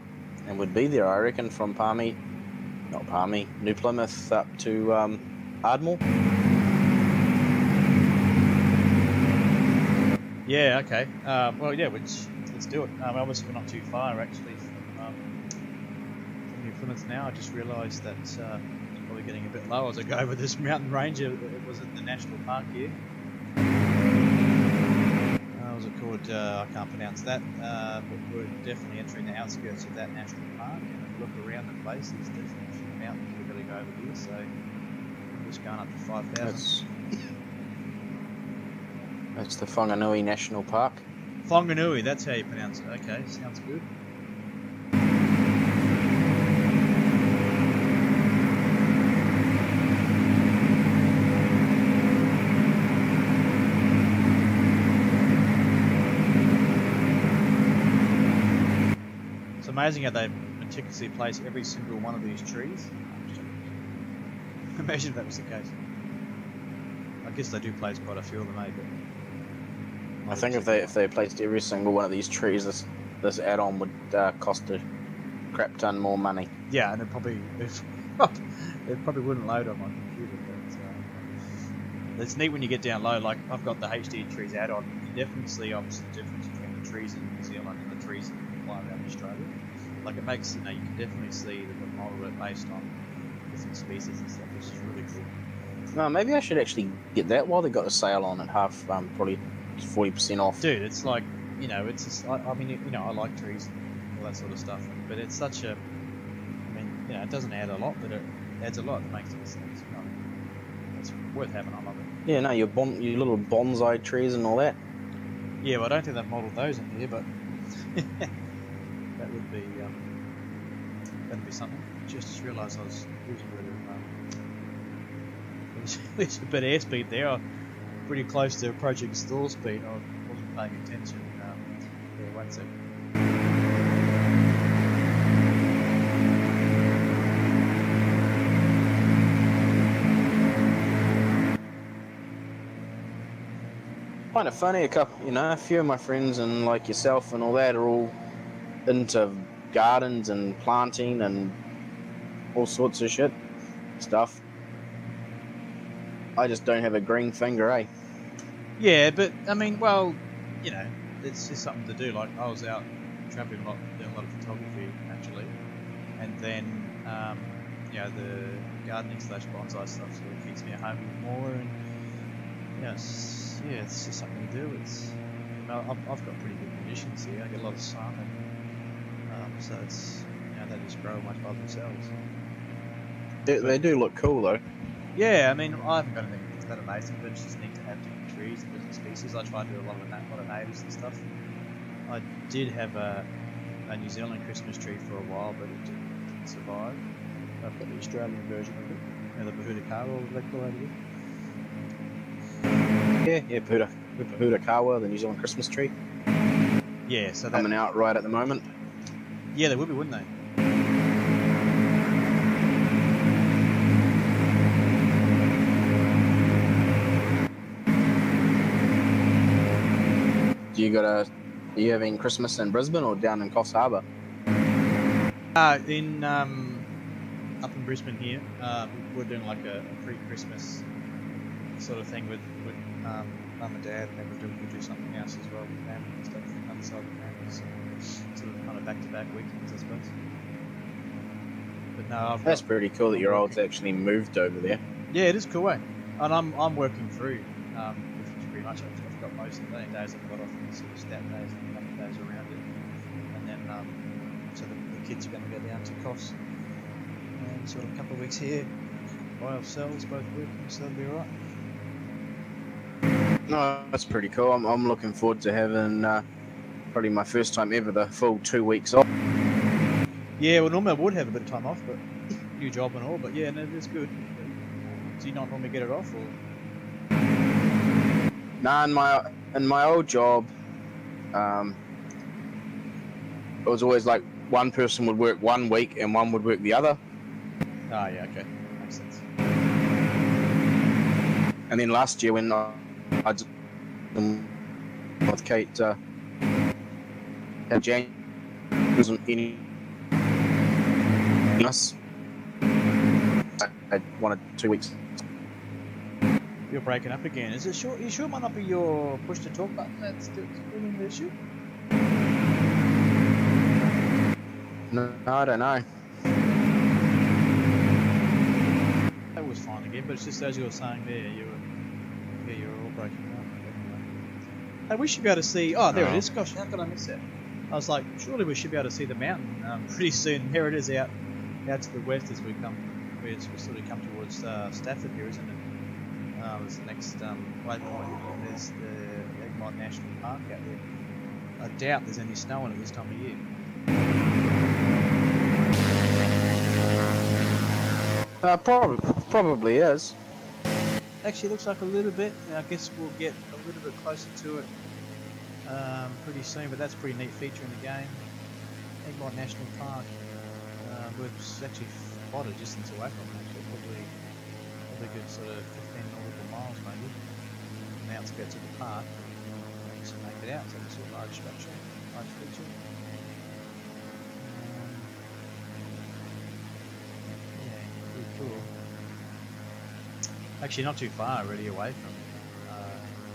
and would be there, I reckon, from New Plymouth up to Ardmore. Yeah, okay. Well, yeah, let's do it. Obviously, we're not too far, actually, from New Plymouth now. I just realised that it's probably getting a bit low as I go over this mountain range. It was at the national park here. What was it called? I can't pronounce that. But we're definitely entering the outskirts of that national park, and a look around the place. There's definitely a few mountains we've got to go over here, so I'm just going up to 5,000. That's the Whanganui National Park. Whanganui, that's how you pronounce it. Okay, sounds good. It's amazing how they meticulously place every single one of these trees. Imagine if that was the case. I guess they do place quite a few of them, but I think if they placed every single one of these trees, this add-on would cost a crap ton more money. Yeah, and it probably wouldn't load on my computer. But it's neat when you get down low. Like I've got the HD trees add-on. You can definitely see obviously the difference between the trees in New Zealand and the trees that fly around Australia. Like it makes, you know, you can definitely see the model it based on different species and stuff, which is really cool. No, maybe I should actually get that while they got a sale on at half, probably 40% off. Dude, it's like, you know, it's just, I mean, you know, I like trees and all that sort of stuff, but it's such a, I mean, you know, it doesn't add a lot, but it adds a lot that makes it sense. You know, it's worth having. I love it. Yeah, no, your little bonsai trees and all that. Yeah, well, I don't think they've modelled those in here, but that would be, that'd be something. Just realised I was losing a bit of, a bit of airspeed there. I'm pretty close to approaching stall speed. I wasn't paying attention. Yeah, one second. kind of funny. A few of my friends and like yourself and all that are all into gardens and planting and all sorts of stuff. I just don't have a green finger, eh? Yeah, but I mean, well, you know, it's just something to do. Like I was out traveling a lot, doing a lot of photography actually, and then the gardening / bonsai stuff sort of keeps me at home a bit more, and it's just something to do. I've got pretty good conditions here. I get a lot of sun, and so it's they just grow much by themselves. They do look cool though. Yeah, I mean, I haven't got anything that's that amazing, but it's just neat to have different trees and different species. I try to do a lot of natives and stuff. I did have a New Zealand Christmas tree for a while, but it didn't survive. I've got the Australian version of it, the Bahudakawa, or what they call it again. Yeah, Bahudakawa, the New Zealand Christmas tree. Yeah, so coming out right at the moment. Yeah, they would be, wouldn't they? Are you having Christmas in Brisbane or down in Coffs Harbour? Up in Brisbane here, we're doing like a pre-Christmas sort of thing with mum and dad, and then we'll do something else as well with family and stuff, other side of the family, so sort of kind of back-to-back weekends, I suppose. But no, that's pretty cool that your olds actually moved over there. Yeah, it is cool, eh? And I'm working through, pretty much. I've got most of the days I've got off in sort of stat days and a couple of days around it, and then so the kids are going to go down to Coffs and sort of a couple of weeks here by ourselves, both working, so that'll be alright. No, that's pretty cool. I'm looking forward to having probably my first time ever the full 2 weeks off. Yeah, well normally I would have a bit of time off, but new job and all, but yeah, no, it's good. Do you not normally get it off, or? Nah, in my old job, it was always like one person would work 1 week and one would work the other. Ah, yeah, okay, makes sense. And then last year when I did with Kate, Jan wasn't any us. I wanted 2 weeks. You're breaking up again. Is it sure? Are you sure it might not be your push to talk button that's doing the issue? No, I don't know. That was fine again, but it's just as you were saying there, you were all breaking up. Hey, we should be able to see. Oh, there it is. Gosh, how could I miss that? I was like, surely we should be able to see the mountain pretty soon. Here it is, out to the west as we sort of come towards Stafford here, isn't it? There's the next waypoint. There's the Egmont National Park out there. I doubt there's any snow on it this time of year. Probably is. Actually, it looks like a little bit. I guess we'll get a little bit closer to it pretty soon, but that's a pretty neat feature in the game. Egmont National Park. We're actually quite a distance away from it, actually. Probably a good sort of 15 nautical miles maybe from the outskirts of the park. Just to make it out, so it's a large structure, large feature. Yeah, pretty cool. Actually not too far really away from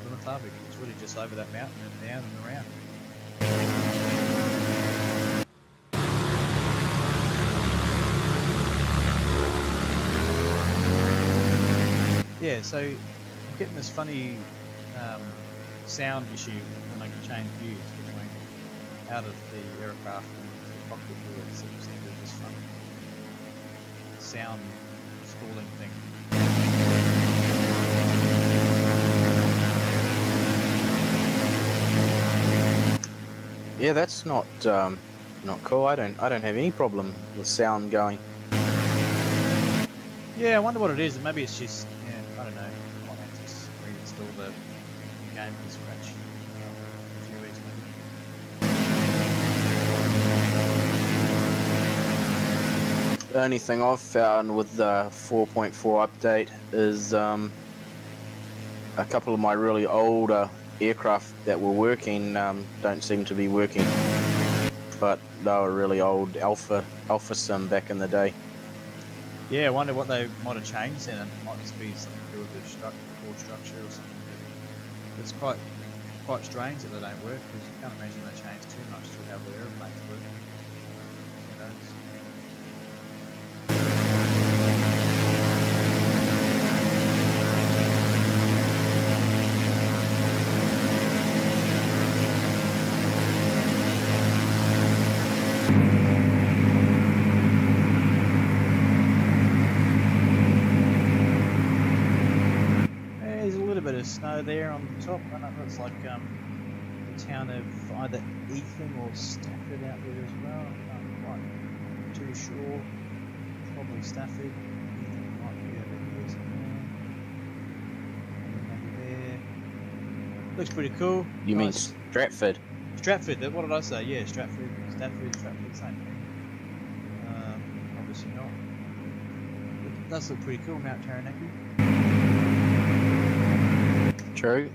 Plymouth Harbour. It's really just over that mountain and down and around. Yeah, so I'm getting this funny sound issue when I can change views between out of the aircraft and the cockpit view. It seems to be this funny sound stalling thing. Yeah, that's not cool. I don't have any problem with sound going. Yeah, I wonder what it is. Maybe it's just, I don't know. I might have to just reinstall the game from scratch in a few weeks maybe. The only thing I've found with the 4.4 update is a couple of my really older aircraft that were working don't seem to be working. But they were really old Alpha Sim back in the day. Yeah, I wonder what they might have changed then. It might just be something to do with the core structure or something. It's quite strange that they don't work, because you can't imagine they change too much to how the aeroplanes work. Who knows? Snow there on the top. I don't know if it's like the town of either Ethan or Stafford out there as well. I'm not quite too sure. Probably Stafford. Ethan might be over here somewhere. Maybe there. Looks pretty cool. You mean nice. Stratford? Stratford. What did I say? Yeah, Stratford, Stafford, same thing. Obviously not. It does look pretty cool, Mount Taranaki. True.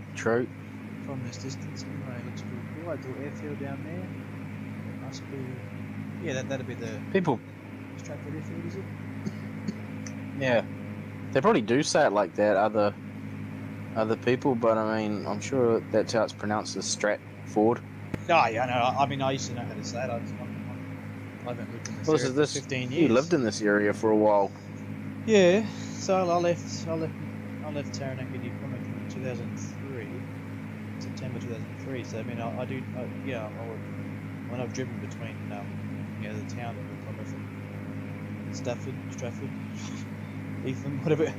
From this distance, anyway, it looks pretty cool. Like the airfield down there. Must be. Yeah, that'd be the people. Stratford airfield, is it? Yeah, they probably do say it like that. Other people, but I mean, I'm sure that's how it's pronounced as Stratford. Oh yeah, I know. I mean, I used to know how to say it. I haven't lived in this area for 15 years. You lived in this area for a while. Yeah, so I left Taranaki in Plymouth in 2003, September 2003. So I mean, when I've driven between the town of Plymouth and Stratford, Ethan, whatever,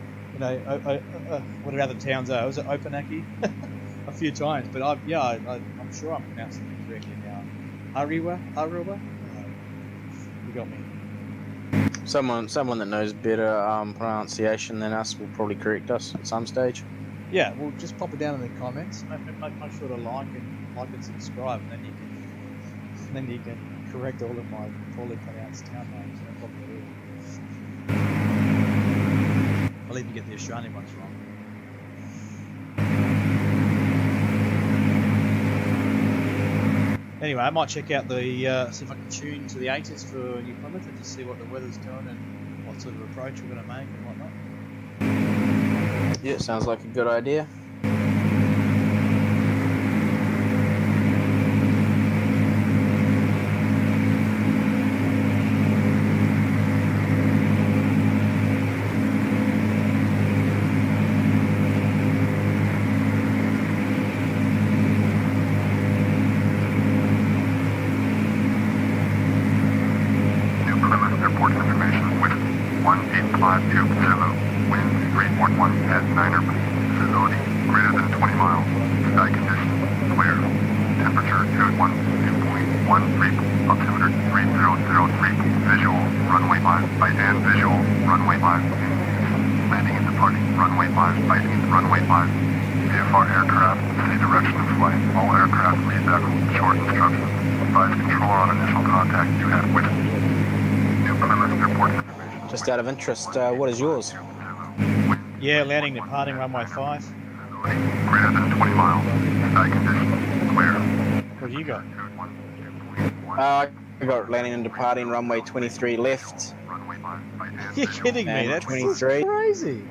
whatever other towns are. I was at Opanaki a few times, but I'm sure I'm pronouncing it correctly now. Hariwa. You got me. Someone that knows better pronunciation than us will probably correct us at some stage. Yeah, well, just pop it down in the comments. Make sure to like and subscribe, and then you can correct all of my poorly pronounced town names. No problem at all. I'll even get the Australian ones wrong. Anyway, I might check out the see if I can tune to the 80s for New Plymouth and just see what the weather's doing and what sort of approach we're going to make and whatnot. Yeah, sounds like a good idea. Just out of interest, what is yours? Yeah, landing and departing runway 5. Greater than 20 miles. Sky conditions clear. What have you got? I got landing and departing runway 23 left. You're kidding me, that's 23. Crazy.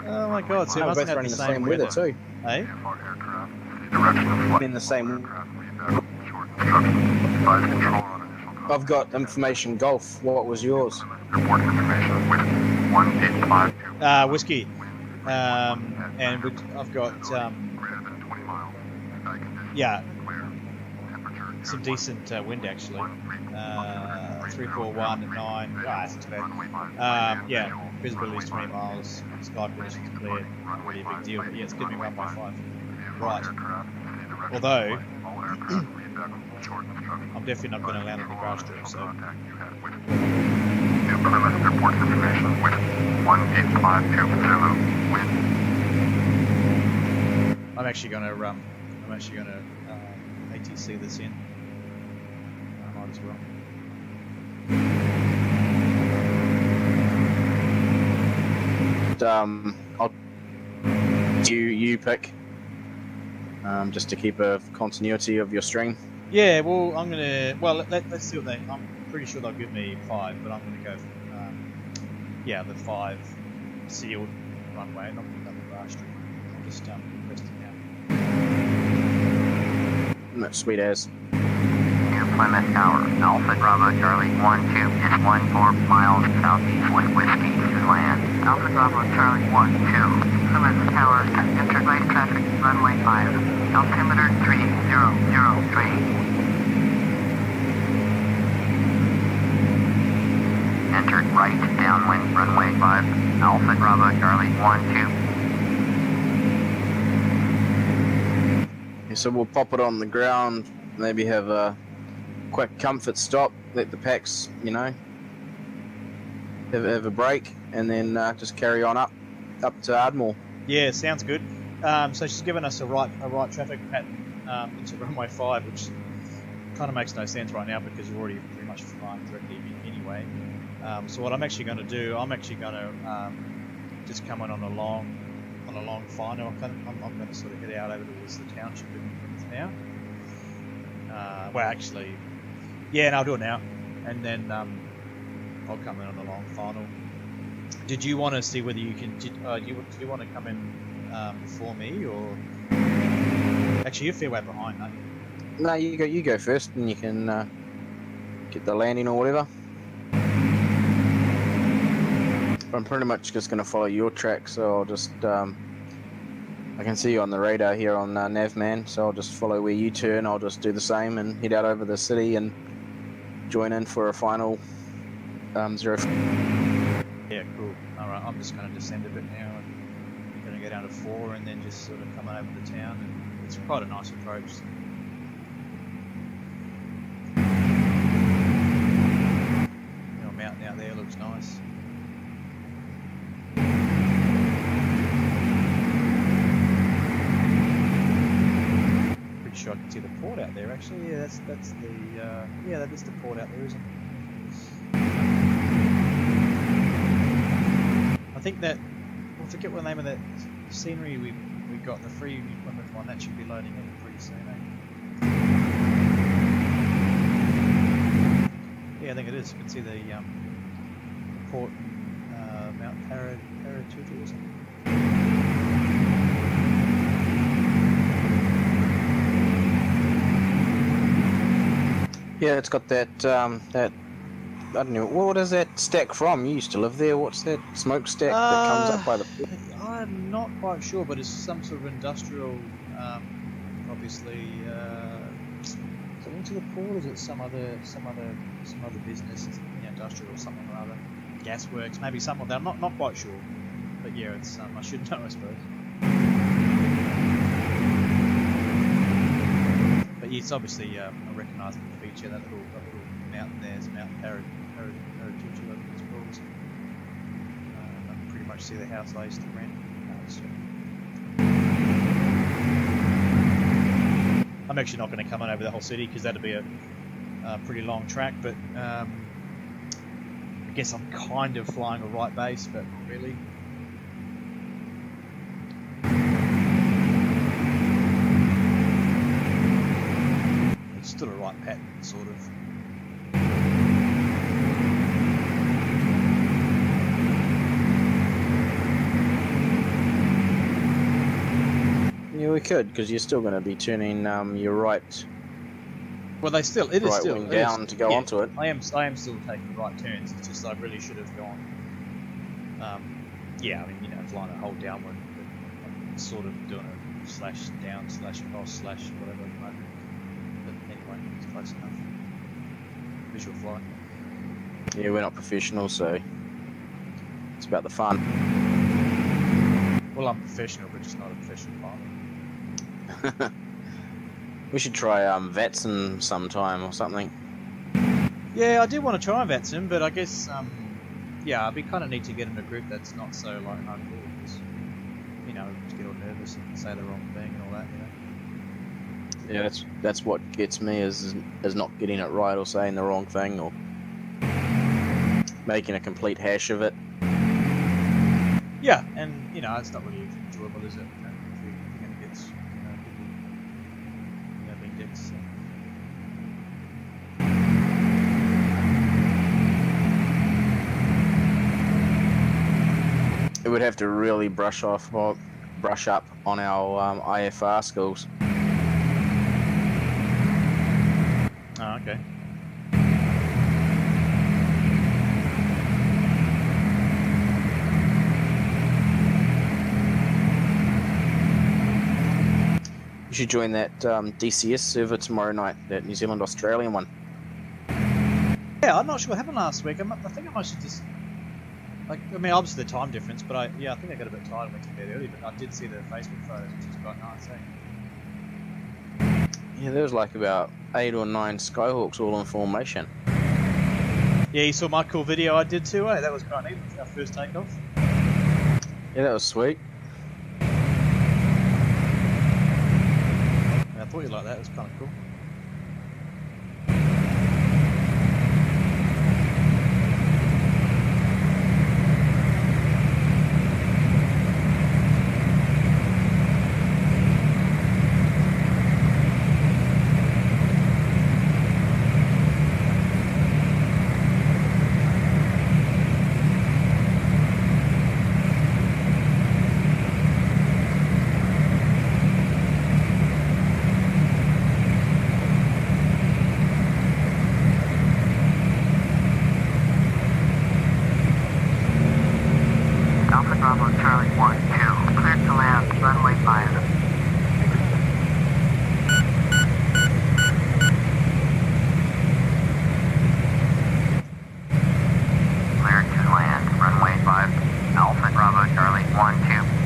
Oh my god, so you must have running the same weather too. Eh? In the same. I've got information golf. What was yours? Report information with 1852. Whiskey. And I've got some decent wind actually. 341 at 9. That's too bad. Visibility is 20 miles. Sky conditions cleared. Not really a big deal, but yeah, it's giving me 1x5. Right. Although I'm definitely not going to land on the grass strip, so. New Plymouth reports information with 1852 wind. I'm actually going to ATC this in. I might as well. You pick. just to keep a continuity of your string. Yeah, well, I'm gonna. Well, let's see what they. I'm pretty sure they'll give me 5, but I'm gonna go. Yeah, the 5 sealed runway, not the double bar string. I'll just press it now. That's sweet as. Near Plymouth Tower, Alpha Bravo Charlie 12 is 14 miles southeast with Whiskey to land. Alpha Bravo Charlie 12, Plymouth Tower, enter light traffic, runway 5, altimeter 3003. Entered right, downwind, runway 5, Alpha Bravo Charlie 12. So we'll pop it on the ground, maybe have a quick comfort stop, let the packs, you know, have a break, and then just carry on up to Ardmore. Yeah, sounds good. So she's given us a right traffic pattern into runway 5, which kind of makes no sense right now because you're already pretty much flying directly anyway. So what I'm actually going to do, I'm actually going to just come in on a long final. I'm going to sort of head out over towards the township now. Well, actually, yeah, and I'll do it now, and then I'll come in on a long final. Did you want to see whether you can? Did you want to come in before me, or actually you're a fair way behind, aren't you? No, you go first, and you can get the landing or whatever. I'm pretty much just going to follow your track, so I'll just I can see you on the radar here on Navman, so I'll just follow where you turn. I'll just do the same and head out over the city and join in for a final 0. Yeah, cool. Alright, I'm just going to descend a bit now and going to go down to 4 and then just sort of come over the town, and it's quite a nice approach. You know, mountain out there looks nice. Sure I can see the port out there actually. Yeah, that's the yeah, that is the port out there, isn't it? I think that I forget what the name of that scenery we got, the free Plymouth one, that should be loading in pretty soon, eh? Yeah, I think it is. You can see the port Mount Paratutu or something. Yeah, it's got that that I don't know, what is that stack from? You used to live there. What's that smokestack that comes up by the port? I'm not quite sure, but it's some sort of industrial. Obviously, is it linked to the port? Or is it some other business, industrial or something or other? Gasworks, maybe something like that. I'm not quite sure, but yeah, it's I should know, I suppose. But yeah, it's obviously a recognisable feature. That little mountain there is Mount Paratutu, I think it's called. I can pretty much see the house I used to rent. I'm actually not going to come on over the whole city because that'd be a pretty long track, but I guess I'm kind of flying a right base, but not really. It's still a right pattern, sort of. Yeah, we could, because you're still going to be turning your right. Well, it is still wing down to go onto it. I am still taking right turns. It's just I really should have gone. Yeah, I mean, flying a whole downward, but I'm sort of doing a slash down, slash across, slash whatever at the moment. But anyway, it's close enough. Visual flight. Yeah, we're not professionals, so it's about the fun. Well, I'm professional, but just not a professional pilot. We should try Vatson sometime or something. Yeah, I do want to try Vatson, but I guess yeah, we kind of need to get in a group that's not so like hardcore, because just get all nervous and say the wrong thing and all that. Yeah, that's what gets me is not getting it right or saying the wrong thing or making a complete hash of it. Yeah, and it's not really enjoyable, is it? If you're going to get It would have to really brush up on our IFR skills. Oh, okay. You should join that DCS server tomorrow night, that New Zealand Australian one. Yeah, I'm not sure what happened last week. I think I must have just, like, I mean, obviously the time difference, but I think I got a bit tired and went to bed early. But I did see the Facebook photos, which was quite nice. Yeah, there was like about 8 or 9 Skyhawks all in formation. Yeah, you saw my cool video I did too, eh? That was quite neat. Our first takeoff. Yeah, that was sweet. I thought you'd like that. It was kind of cool. Alpha Bravo Charlie 1, 2, cleared to land, runway 5. Cleared to land, runway 5. Alpha Bravo Charlie 1, 2.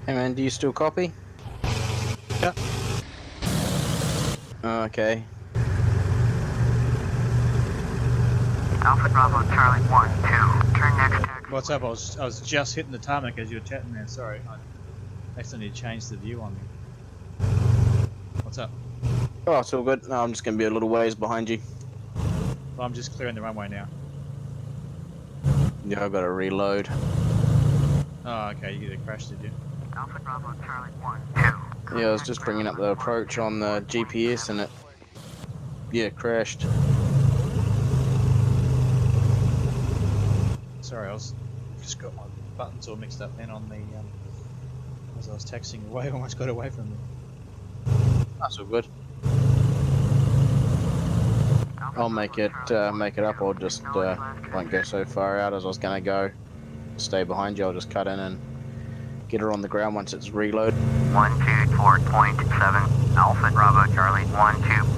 Hey man, do you still copy? Yeah. Oh, okay. Alpha Bravo Charlie 1, 2. Turn next taxi. What's up? I was just hitting the tarmac as you were chatting there. Sorry, I accidentally changed the view on me. What's up? Oh, it's all good. No, I'm just going to be a little ways behind you. Well, I'm just clearing the runway now. Yeah, I've got to reload. Oh, okay. You get a crash, did you? Alpha Bravo Charlie 1, 2. Yeah, I was just bringing up the approach on the GPS and it, yeah, crashed. Sorry, I just got my buttons all mixed up then on the as I was taxiing away. I almost got away from them. That's all good. I'll make it up. I'll just won't go so far out as I was gonna go. Stay behind you. I'll just cut in and get her on the ground once it's reload. 124.7 Alpha Bravo Charlie 12.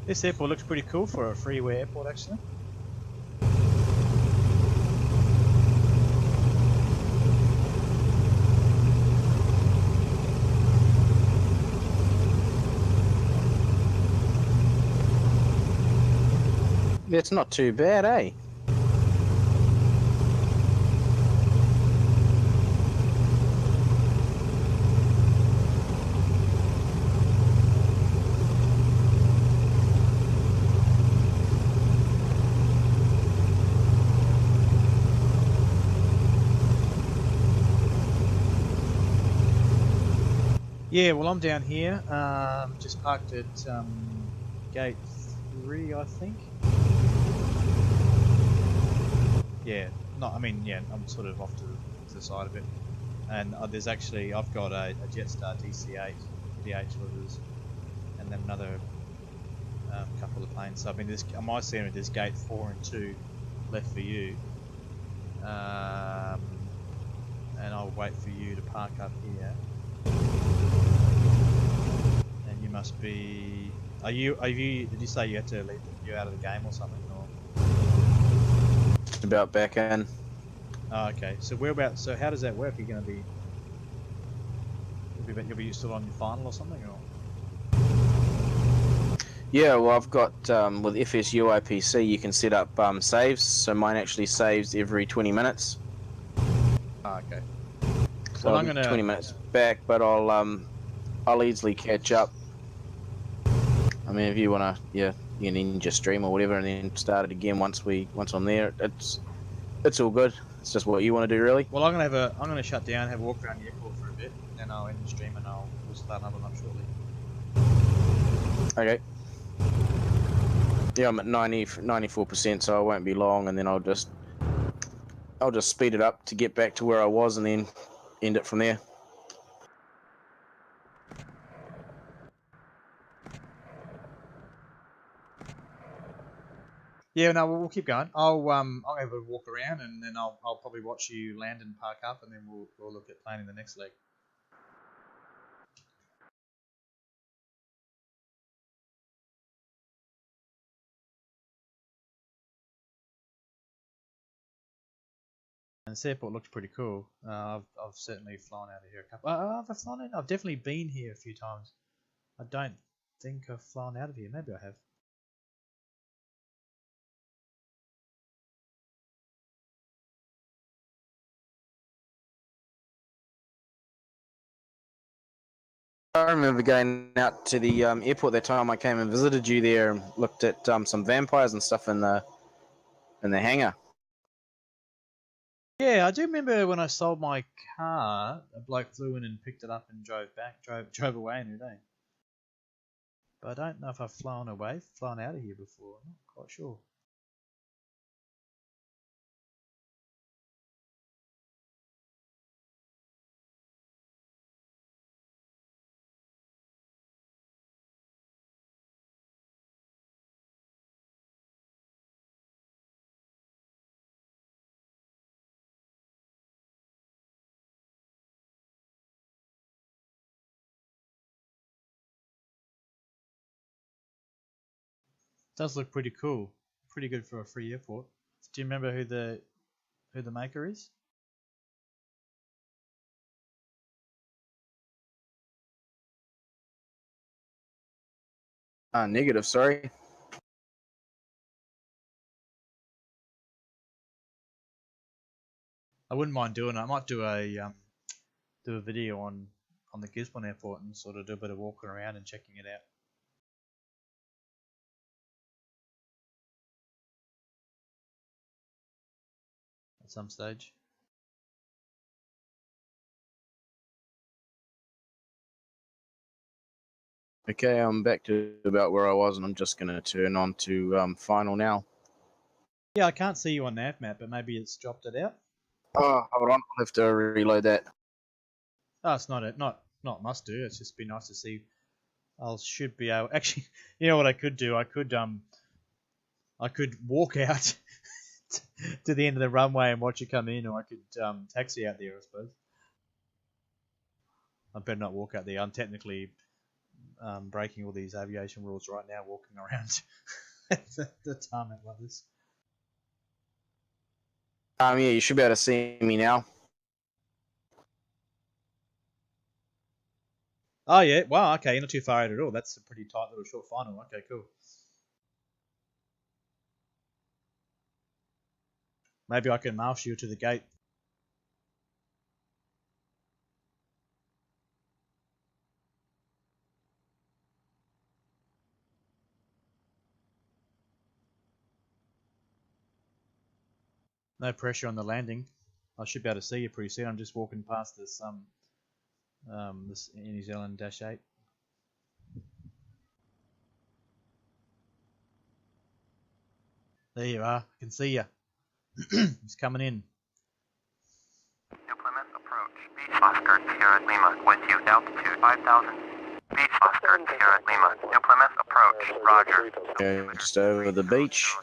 This airport looks pretty cool for a freeway airport, actually. It's not too bad, eh? Yeah, well, I'm down here, just parked at gate 3, I think. Yeah, I'm sort of off to the side of it. And there's actually, I've got a Jetstar DC8 with us, and then another couple of planes. So I mean, on my scene, there's gate 4 and 2 left for you. And I'll wait for you to park up here. And you must be. Did you say you had to leave? You out of the game or something? Or? Just about back in. Oh, okay. So whereabouts? So how does that work? You're going to be. You'll be still on your final or something, or? Yeah, well, I've got with FSU IPC, you can set up saves. So mine actually saves every 20 minutes. Oh, okay. So Well, I'm 20 minutes back, but I'll easily catch up. I mean, if you wanna, yeah, you can just stream or whatever, and then start it again once I'm there. It's all good. It's just what you want to do, really. Well, I'm gonna shut down, have a walk around the airport for a bit, then I'll end the stream and we'll start another one up shortly. Okay. Yeah, I'm at 94%, so I won't be long, and then I'll just speed it up to get back to where I was, and then end it from there. Yeah, no, we'll keep going. I'll have a walk around, and then I'll probably watch you land and park up, and then we'll look at planning the next leg. And this airport looks pretty cool. I've certainly flown out of here a couple. Have I flown in? I've definitely been here a few times. I don't think I've flown out of here. Maybe I have. I remember going out to the airport that time I came and visited you there and looked at some vampires and stuff in the hangar. Yeah, I do remember when I sold my car, a bloke flew in and picked it up and drove away in a day. But I don't know if I've flown out of here before. I'm not quite sure. It does look pretty cool pretty good for a free airport. Do you remember who the maker is? Negative, sorry. I wouldn't mind doing it. I might do a video on the Gisborne airport and sort of do a bit of walking around and checking it out. At some stage. Okay, I'm back to about where I was, and I'm just going to turn on to final now. Yeah, I can't see you on nav map, but maybe it's dropped it out. Oh, hold on, I'll have to reload that. Oh, it's not must do. It's just be nice to see. I should be able. Actually, you know what I could do? I could walk out to the end of the runway and watch you come in, or I could taxi out there. I suppose. I better not walk out there. I'm technically breaking all these aviation rules right now, walking around the tarmac like this. Yeah, you should be able to see me now. Oh yeah, wow, okay, you're not too far out at all. That's a pretty tight little short final. Okay, cool. Maybe I can marshal you to the gate. No pressure on the landing. I should be able to see you pretty soon. I'm just walking past this this New Zealand -8. There you are. I can see you. He's coming in. New Plymouth approach. Beach Oscar, Sierra Lima, with you, altitude 5,000. Beach Oscar, Sierra Lima, New Plymouth approach. Roger. Okay, just over the beach.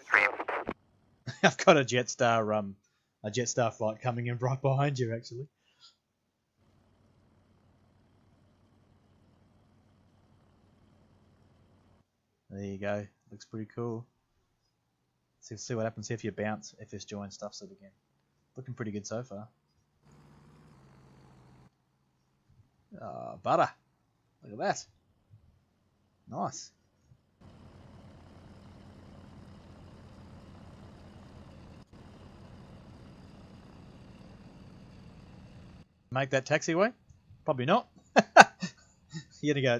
I've got a Jetstar flight coming in right behind you, actually. There you go. Looks pretty cool. See what happens if you bounce FS join stuffs it again. Looking pretty good so far. Butter. Look at that. Nice. Make that taxiway? Probably not. You're gonna go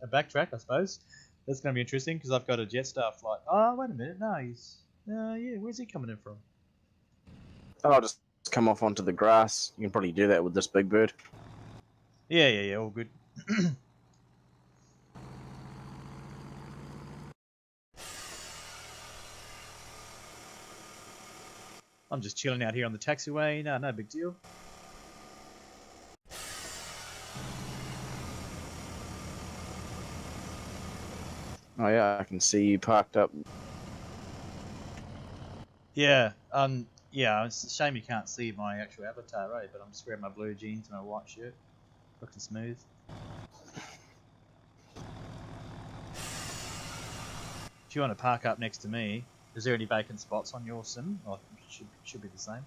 backtrack, I suppose. That's gonna be interesting because I've got a Jetstar flight. Oh, wait a minute. No, he's. Yeah. Where's he coming in from? I'll just come off onto the grass. You can probably do that with this big bird. Yeah. All good. I'm just chilling out here on the taxiway. No big deal. Oh yeah, I can see you parked up. Yeah, yeah, it's a shame you can't see my actual avatar, right? But I'm just wearing my blue jeans and my white shirt. Looking smooth. If you want to park up next to me, is there any vacant spots on your sim? Or should be the same.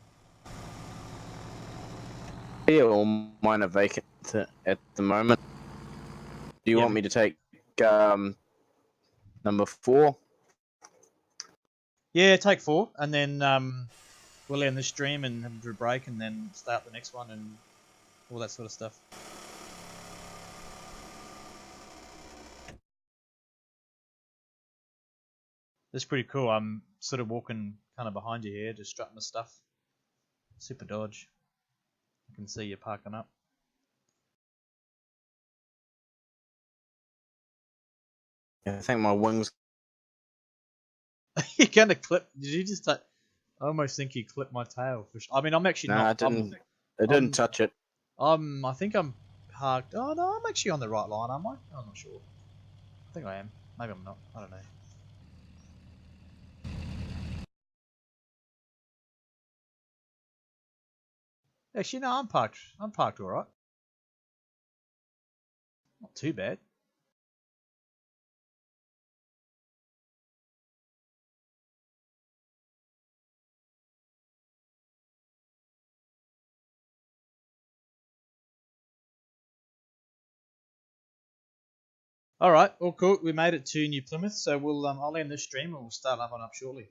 Yeah, all mine are vacant at the moment. Do you want me to take number 4? Yeah, take 4, and then we'll end the stream and have a break, and then start the next one and all that sort of stuff. That's pretty cool. I'm sort of walking kind of behind you here, just strutting my stuff. Super dodge. I can see you parking up. Yeah, I think my wings. You're gonna clip? Did you just? I almost think you clipped my tail. I mean, I'm actually not. No, it didn't touch it. I think I'm parked. Oh no, I'm actually on the right line, am I? I'm not sure. I think I am. Maybe I'm not. I don't know. Actually, no, I'm parked. I'm parked all right. Not too bad. Alright, all cool. We made it to New Plymouth, so we'll I'll end this stream and we'll start up shortly.